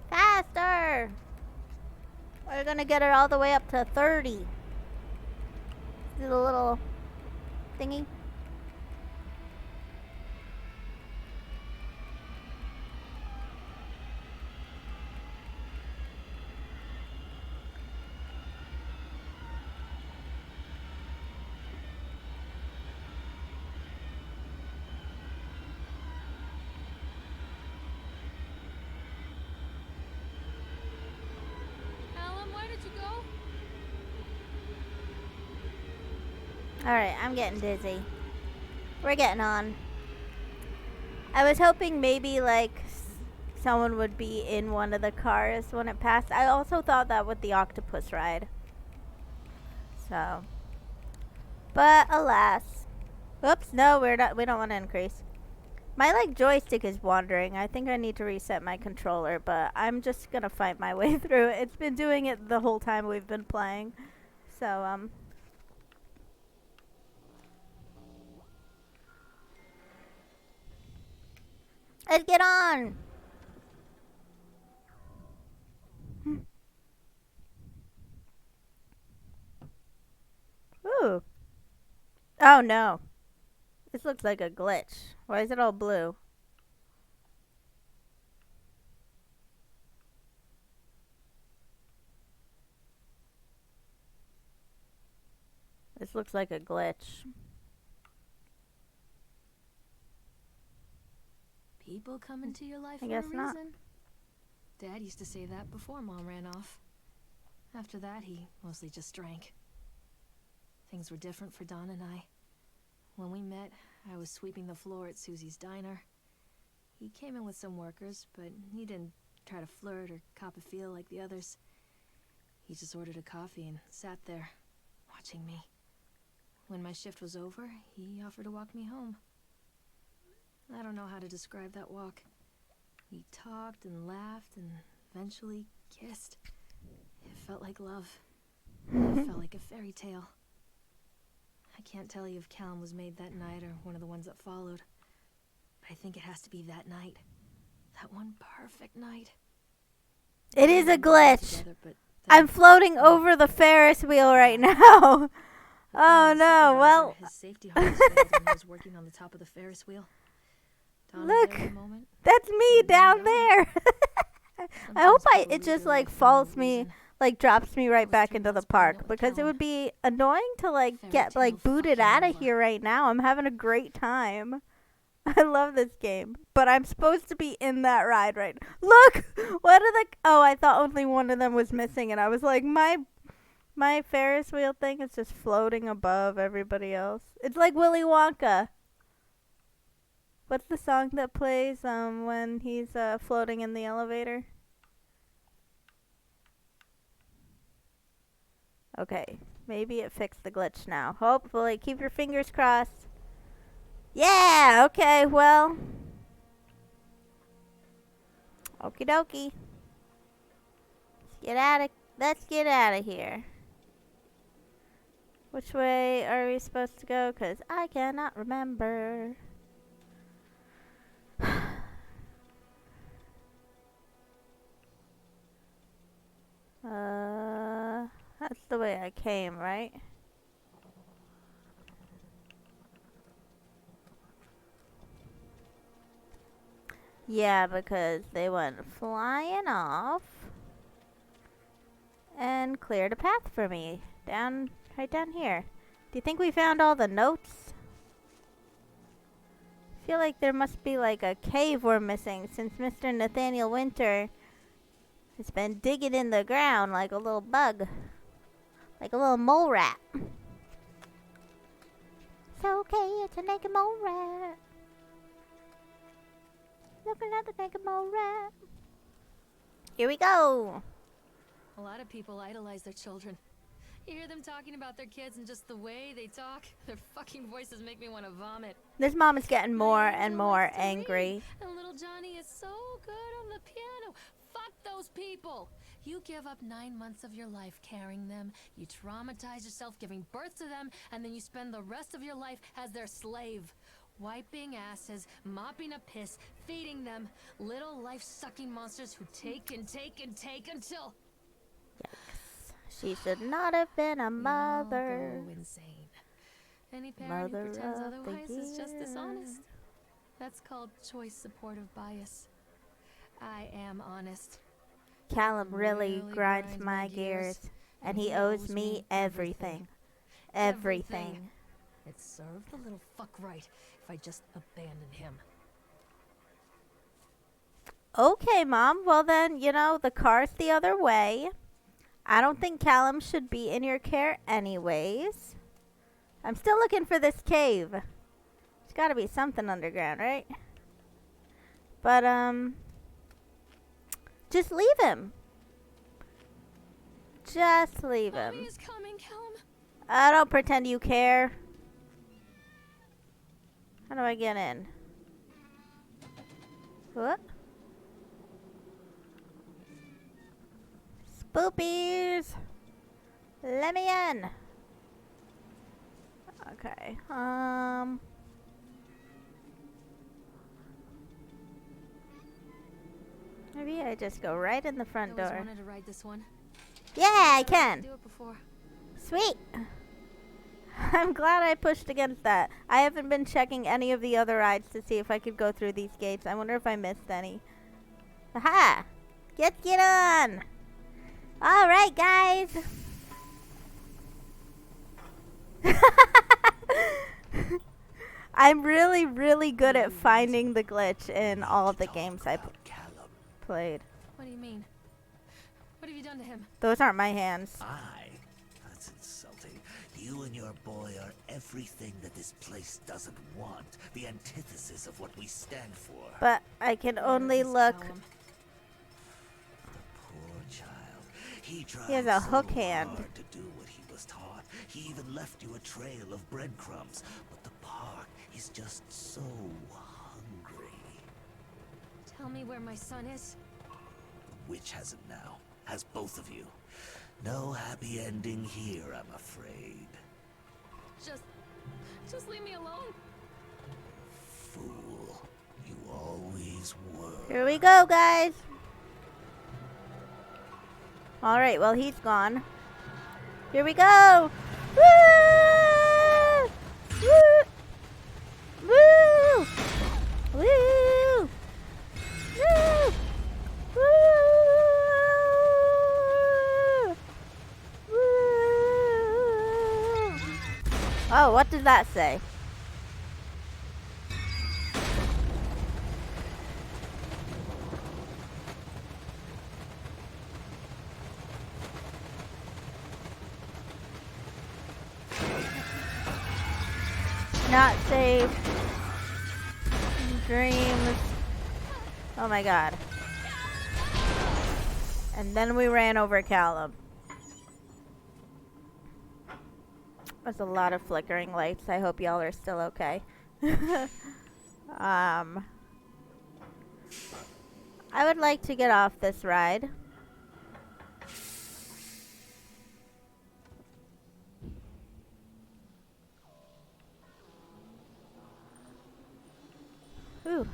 Speaker 1: Faster! We're gonna get her all the way up to 30. Do the little thingy. Alright, I'm getting dizzy. We're getting on. I was hoping maybe, like, someone would be in one of the cars when it passed. I also thought that with the octopus ride. So. But, alas. Oops, no, we don't want to increase. My, like, joystick is wandering. I think I need to reset my controller, but I'm just gonna fight my way through it. It's been doing it the whole time we've been playing. So, let's get on! Ooh. Oh no. This looks like a glitch. Why is it all blue? This looks like a glitch.
Speaker 3: People come into your life
Speaker 1: I
Speaker 3: for
Speaker 1: guess
Speaker 3: a
Speaker 1: not.
Speaker 3: reason? Dad used to say that before Mom ran off. After that, he mostly just drank. Things were different for Don and I. When we met, I was sweeping the floor at Susie's diner. He came in with some workers, but he didn't try to flirt or cop a feel like the others. He just ordered a coffee and sat there, watching watching me. When my shift was over, he offered to walk me home. I don't know how to describe that walk. We talked and laughed and eventually kissed. It felt like love. It felt like a fairy tale. I can't tell you if Callum was made that night or one of the ones that followed. But I think it has to be that night. That one perfect night.
Speaker 1: It is a glitch.
Speaker 3: Together, but
Speaker 1: I'm floating over the Ferris wheel right now. Oh no, well.
Speaker 3: His safety harness failed and he was working on the top of the Ferris wheel.
Speaker 1: Look, that's me down there. I hope it just like falls me, like drops me right back into the park, because it would be annoying to like get like booted out of here right now. I'm having a great time. I love this game, but I'm supposed to be in that ride right now. Look, what are the? Oh, I thought only one of them was missing, and I was like, my Ferris wheel thing is just floating above everybody else. It's like Willy Wonka. What's the song that plays when he's floating in the elevator? Okay, maybe it fixed the glitch now. Hopefully, keep your fingers crossed. Yeah, okay, well. Okie dokie. Let's get out of here. Which way are we supposed to go? 'Cause I cannot remember. That's the way I came, right? Yeah, because they went flying off and cleared a path for me right down here. Do you think we found all the notes? I feel like there must be like a cave we're missing, since Mr. Nathaniel Winter has been digging in the ground like a little bug. Like a little mole rat. It's okay to naked mole rat. Looking at the naked mole rat. Here we go.
Speaker 3: A lot of people idolize their children. You hear them talking about their kids and just the way they talk, their fucking voices make me want to vomit.
Speaker 1: This mom is getting more and more angry.
Speaker 3: And little Johnny is so good on the piano. Fuck those people. You give up 9 months of your life carrying them, you traumatize yourself giving birth to them, and then you spend the rest of your life as their slave. Wiping asses, mopping up piss, feeding them. Little life-sucking monsters who take and take and take until...
Speaker 1: Yes. She should not have been a mother.
Speaker 3: Go insane. Any parent who pretends otherwise is just dishonest. That's called choice supportive bias. I am honest.
Speaker 1: Callum really grinds my gears, and he owes me everything. Everything.
Speaker 3: It served the little fuck right if I just abandoned him.
Speaker 1: Okay, Mom. Well then, the car's the other way. I don't think Callum should be in your care anyways. I'm still looking for this cave. There's gotta be something underground, right? But, just leave him. Just leave him.
Speaker 3: Mommy is coming, Callum.
Speaker 1: I don't pretend you care. How do I get in? What? Spoopies! Let me in! Okay, maybe I just go right in the front door.
Speaker 3: I always wanted to ride this one.
Speaker 1: Yeah, I can!
Speaker 3: Do it before.
Speaker 1: Sweet! I'm glad I pushed against that. I haven't been checking any of the other rides to see if I could go through these gates. I wonder if I missed any. Aha! Get on! Alright, guys! I'm really, really good at finding the glitch in all of the games I played.
Speaker 3: What do you mean? What have you done to him?
Speaker 1: Those aren't my hands.
Speaker 7: That's insulting. You and your boy are everything that this place doesn't want. The antithesis of what we stand for.
Speaker 1: But I can only look.
Speaker 3: Callum.
Speaker 7: The poor child. He tried
Speaker 1: He has a
Speaker 7: so
Speaker 1: hook hand.
Speaker 7: hard to do what he was taught. He even left you a trail of breadcrumbs. But the park is just so hungry.
Speaker 3: Tell me where my son is.
Speaker 7: The witch has him now. Has both of you. No happy ending here, I'm afraid.
Speaker 3: Just leave me alone.
Speaker 7: Fool. You always were.
Speaker 1: Here we go, guys. Alright, well, he's gone. Here we go! Woo! Woo! Woo! Woo! Woo! Woo! Woo! Oh, what does that say? Not safe. Dreams. Oh my god. And then we ran over Callum. There's a lot of flickering lights. I hope y'all are still okay. I would like to get off this ride. Ooh.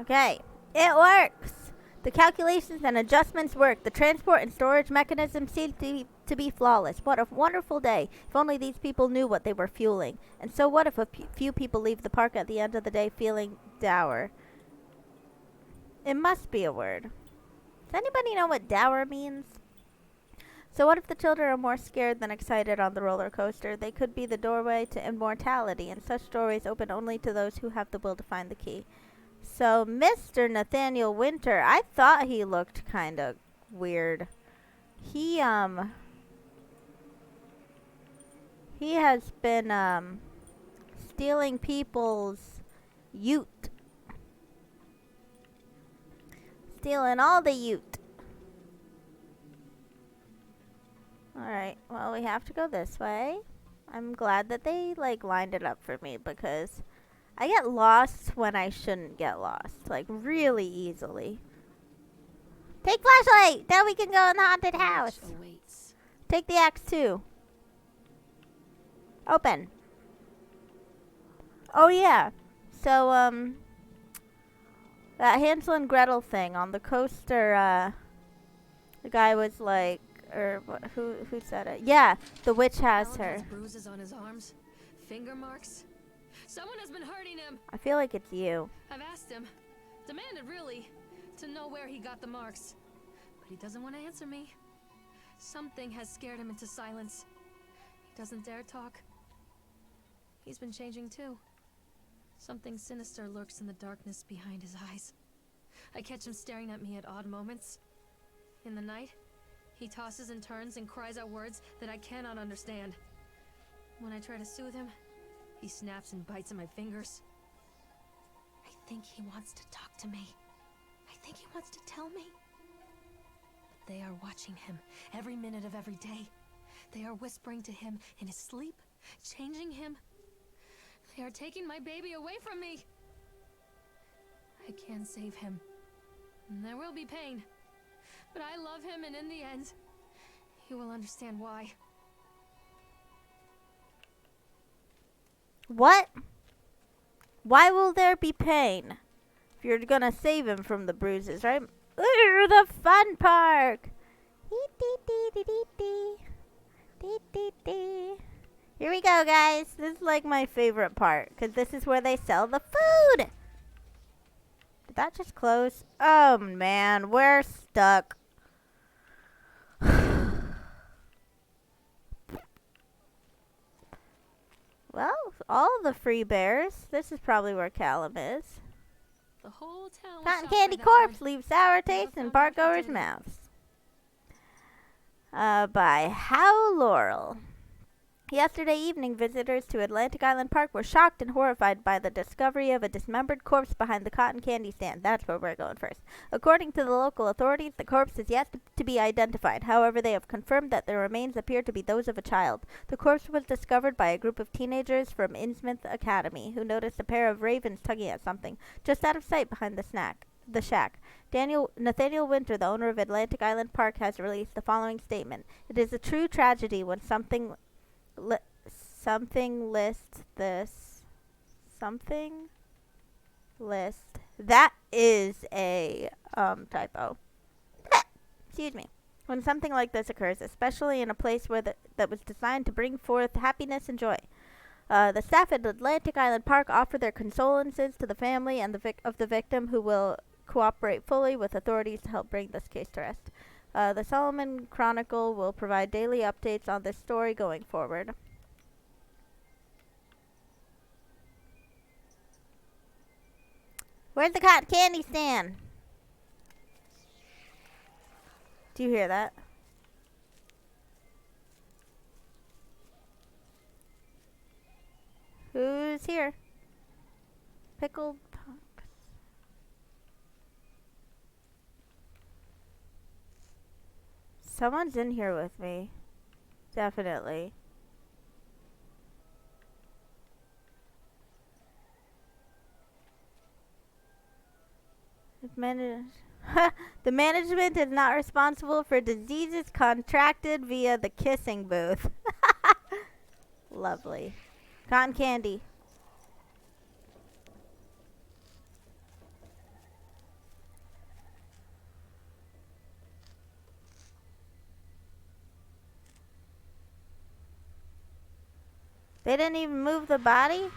Speaker 1: Okay, it works. The calculations and adjustments work. The transport and storage mechanism seems to be flawless. What a wonderful day. If only these people knew what they were fueling. And so what if a few people leave the park at the end of the day feeling dour? It must be a word. Does anybody know what dour means? So what if the children are more scared than excited on the roller coaster? They could be the doorway to immortality, and such doorways open only to those who have the will to find the key. So Mr. Nathaniel Winter, I thought he looked kind of weird. He has been stealing people's ute. Stealing all the ute. Alright, well, we have to go this way. I'm glad that they, lined it up for me, because I get lost when I shouldn't get lost. Really easily. Take flashlight! Now we can go in the haunted house!
Speaker 3: Awaits.
Speaker 1: Take the axe, too. Open. Oh, yeah. So, that Hansel and Gretel thing on the coaster, the guy was like, who said it? Yeah, the witch has
Speaker 3: Alan
Speaker 1: her.
Speaker 3: has bruises on his arms, finger marks. Someone has been hurting him.
Speaker 1: I feel like it's you.
Speaker 3: I've asked him, demanded really, to know where he got the marks. But he doesn't want to answer me. Something has scared him into silence. He doesn't dare talk. He's been changing too. Something sinister lurks in the darkness behind his eyes. I catch him staring at me at odd moments. In the night, he tosses and turns and cries out words that I cannot understand. When I try to soothe him, he snaps and bites at my fingers. I think he wants to talk to me. I think he wants to tell me. But they are watching him every minute of every day. They are whispering to him in his sleep, changing him. They are taking my baby away from me. I can save him. And there will be pain. But I love him, and in the end, he will understand why.
Speaker 1: What? Why will there be pain? If you're gonna save him from the bruises, right? Ooh, the fun park! Here we go, guys. This is my favorite part, because this is where they sell the food! Did that just close? Oh, man. We're stuck. Well, all the free bears. This is probably where Callum is.
Speaker 3: The whole town was
Speaker 1: Cotton
Speaker 3: shocked
Speaker 1: candy
Speaker 3: by that
Speaker 1: corpse
Speaker 3: word.
Speaker 1: leaves sour
Speaker 3: Never
Speaker 1: taste in
Speaker 3: found
Speaker 1: park
Speaker 3: out who
Speaker 1: goers'
Speaker 3: did it.
Speaker 1: mouths. By Hal Laurel. Yesterday evening, visitors to Atlantic Island Park were shocked and horrified by the discovery of a dismembered corpse behind the cotton candy stand. That's where we're going first. According to the local authorities, the corpse is yet to be identified. However, they have confirmed that the remains appear to be those of a child. The corpse was discovered by a group of teenagers from Innsmouth Academy who noticed a pair of ravens tugging at something just out of sight behind the shack. Nathaniel Winter, the owner of Atlantic Island Park, has released the following statement. It is a true tragedy when something list. That is a typo. Excuse me. When something like this occurs, especially in a place that was designed to bring forth happiness and joy. The staff at Atlantic Island Park offer their condolences to the family and of the victim, who will cooperate fully with authorities to help bring this case to rest. The Solomon Chronicle will provide daily updates on this story going forward. Where's the cotton candy stand? Do you hear that? Who's here? Pickled punks. Someone's in here with me. Definitely. The management is not responsible for diseases contracted via the kissing booth. Lovely. Cotton candy. They didn't even move the body?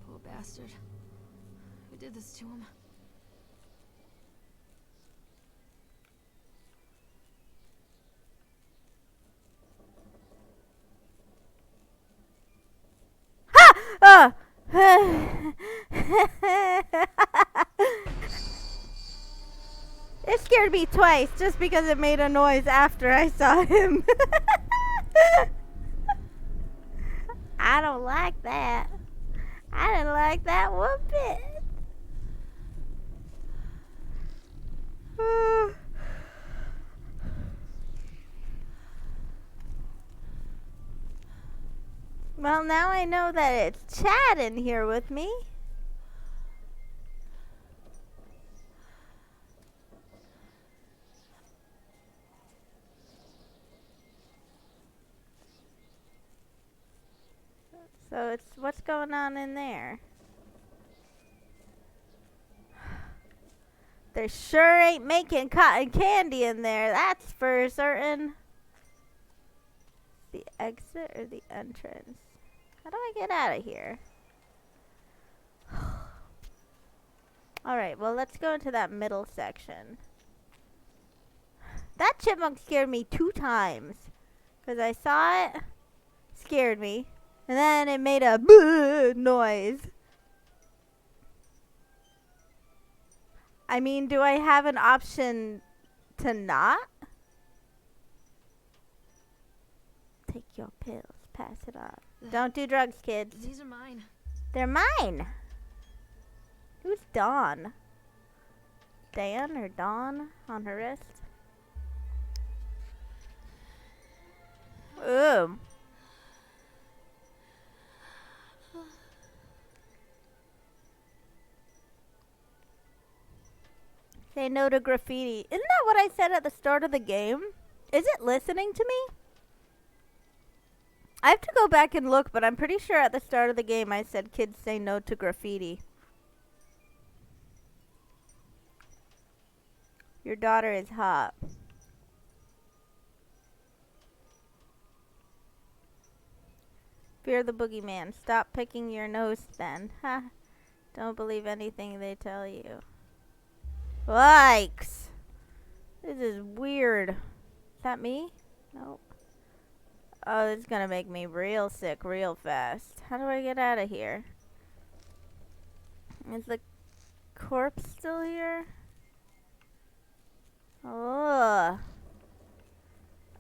Speaker 3: Poor bastard. Who did this to him?
Speaker 1: Ha! It scared me twice just because it made a noise after I saw him. I don't like that. I didn't like that one bit. Well, now I know that it's Chad in here with me. So it's what's going on in there? They sure ain't making cotton candy in there, that's for certain. The exit or the entrance? How do I get out of here? Alright, well, let's go into that middle section. That chipmunk scared me 2 times. Because I saw it, scared me, and then it made a noise. I mean, do I have an option to not? Take your pills, pass it on. Don't do drugs, kids.
Speaker 3: These are mine.
Speaker 1: They're mine. Who's Dawn? Dan or Dawn on her wrist? Ooh. Say no to graffiti. Isn't that what I said at the start of the game? Is it listening to me? I have to go back and look, but I'm pretty sure at the start of the game I said kids say no to graffiti. Your daughter is hot. Fear the boogeyman. Stop picking your nose then. Ha. Don't believe anything they tell you. Yikes. This is weird. Is that me? Nope. Oh, this is gonna make me real sick real fast. How do I get out of here? Is the corpse still here? Oh.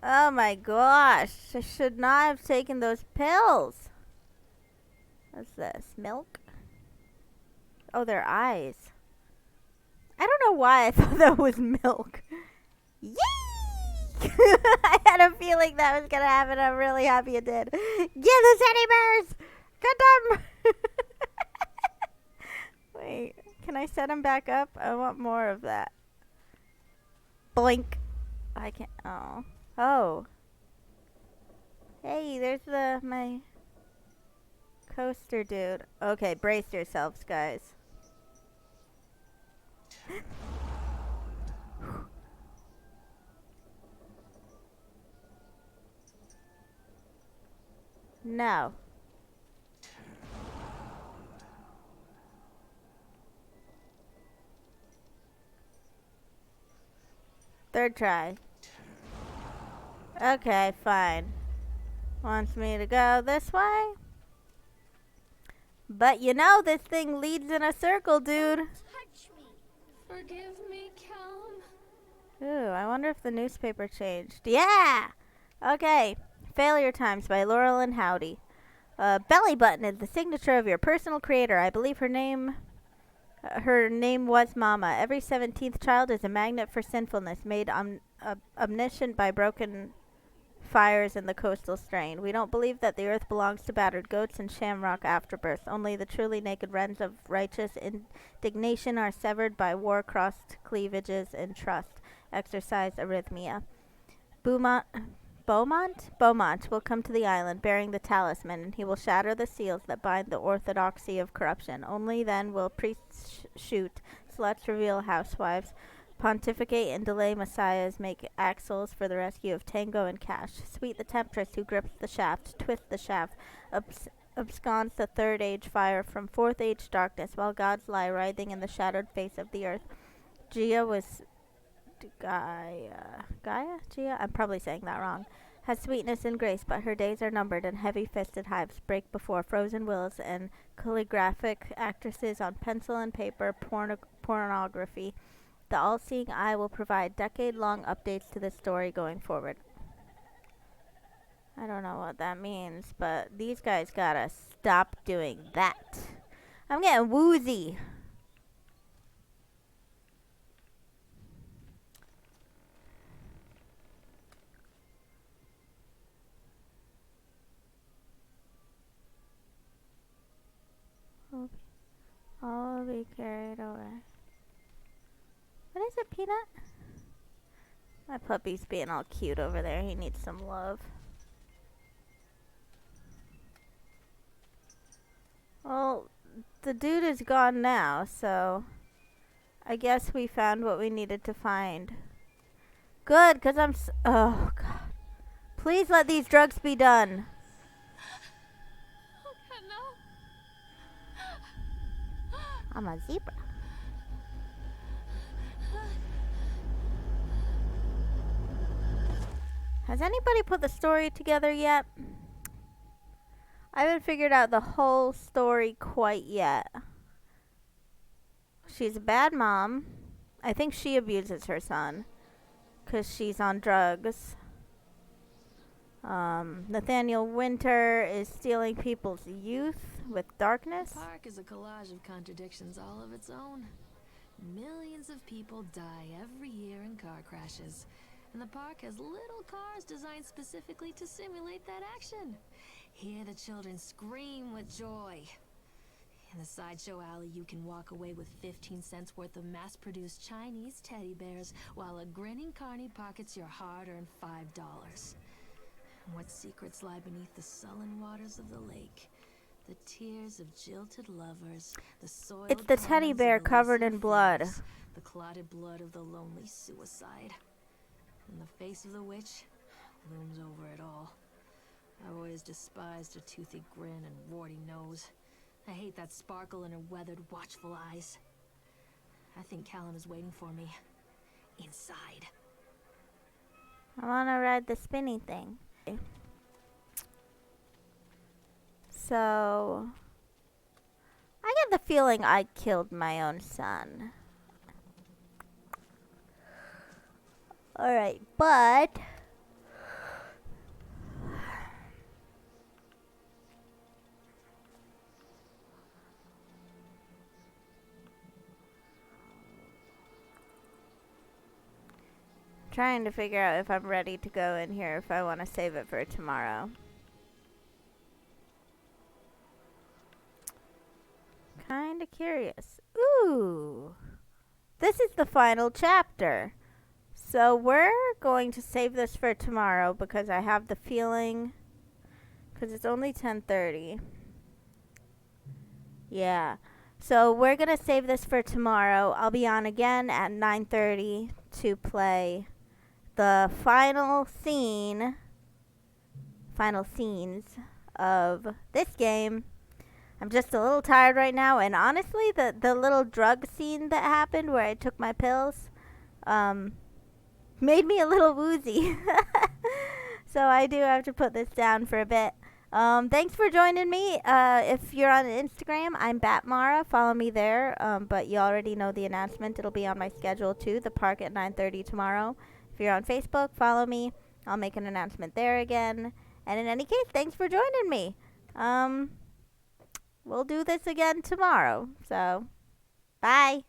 Speaker 1: Oh my gosh. I should not have taken those pills. What's this? Milk? Oh, their eyes. I don't know why I thought that was milk. Yay! I had a feeling that was going to happen. I'm really happy it did. Get the teddy bears! Get them! Wait, can I set them back up? I want more of that. Boink. I can't. Oh. Oh. Hey, there's my coaster dude. Okay, brace yourselves, guys. No. Third try. Okay, fine. Wants me to go this way? But you know this thing leads in a circle, dude.
Speaker 2: Touch me.
Speaker 3: Forgive me, Callum.
Speaker 1: Ooh, I wonder if the newspaper changed. Yeah! Okay. Failure Times by Laurel and Howdy. Belly button is the signature of your personal creator. I believe her name was Mama. Every 17th child is a magnet for sinfulness, made omniscient by broken fires in the coastal strain. We don't believe that the earth belongs to battered goats and shamrock afterbirths. Only the truly naked wrens of righteous indignation are severed by war-crossed cleavages and trust. Exercise arrhythmia. Beaumont will come to the island bearing the talisman, and he will shatter the seals that bind the orthodoxy of corruption. Only then will priests shoot, sluts reveal housewives, pontificate and delay messiahs, make axles for the rescue of Tango and Cash. Sweet the temptress who grips the shaft, twist the shaft, absconds the third age fire from fourth age darkness, while gods lie writhing in the shattered face of the earth. Gia? I'm probably saying that wrong. Has sweetness and grace, but her days are numbered, and heavy-fisted hives break before frozen wills and calligraphic actresses on pencil and paper pornography. The all-seeing eye will provide decade-long updates to the story going forward. I don't know what that means, but these guys gotta stop doing that. I'm getting woozy. I'll be carried away. What is it, Peanut? My puppy's being all cute over there. He needs some love. Well, the dude is gone now, so I guess we found what we needed to find. Good, because oh, God. Please let these drugs be done.
Speaker 3: Oh, God, no.
Speaker 1: I'm a zebra. Has anybody put the story together yet? I haven't figured out the whole story quite yet. She's a bad mom. I think she abuses her son because she's on drugs. Nathaniel Winter is stealing people's youth with darkness.
Speaker 3: The park is a collage of contradictions all of its own. Millions of people die every year in car crashes, and the park has little cars designed specifically to simulate that action. Hear the children scream with joy. In the sideshow alley, you can walk away with 15 cents worth of mass-produced Chinese teddy bears, while a grinning carny pockets your hard-earned $5. What secrets lie beneath the sullen waters of the lake? The tears of jilted lovers, the soiled
Speaker 1: It's the teddy
Speaker 3: palms
Speaker 1: bear
Speaker 3: of
Speaker 1: covered in
Speaker 3: elusive
Speaker 1: blood.
Speaker 3: thieves, the clotted blood of the lonely suicide. And the face of the witch looms over it all. I've always despised her toothy grin and warty nose. I hate that sparkle in her weathered, watchful eyes. I think Callum is waiting for me. Inside.
Speaker 1: I want to ride the spinny thing. So, I get the feeling I killed my own son. Alright, but trying to figure out if I'm ready to go in here, if I want to save it for tomorrow. Kinda curious. Ooh. This is the final chapter. So we're going to save this for tomorrow because I have the feeling, because it's only 10:30. Yeah. So we're going to save this for tomorrow. I'll be on again at 9:30 to play the final scenes of this game. I'm just a little tired right now, and honestly, the little drug scene that happened where I took my pills, made me a little woozy. So I do have to put this down for a bit. Thanks for joining me. If you're on Instagram, I'm Batmara. Follow me there. But you already know the announcement. It'll be on my schedule too. The park at 9:30 tomorrow. If you're on Facebook, follow me. I'll make an announcement there again. And in any case, thanks for joining me. We'll do this again tomorrow. So, bye.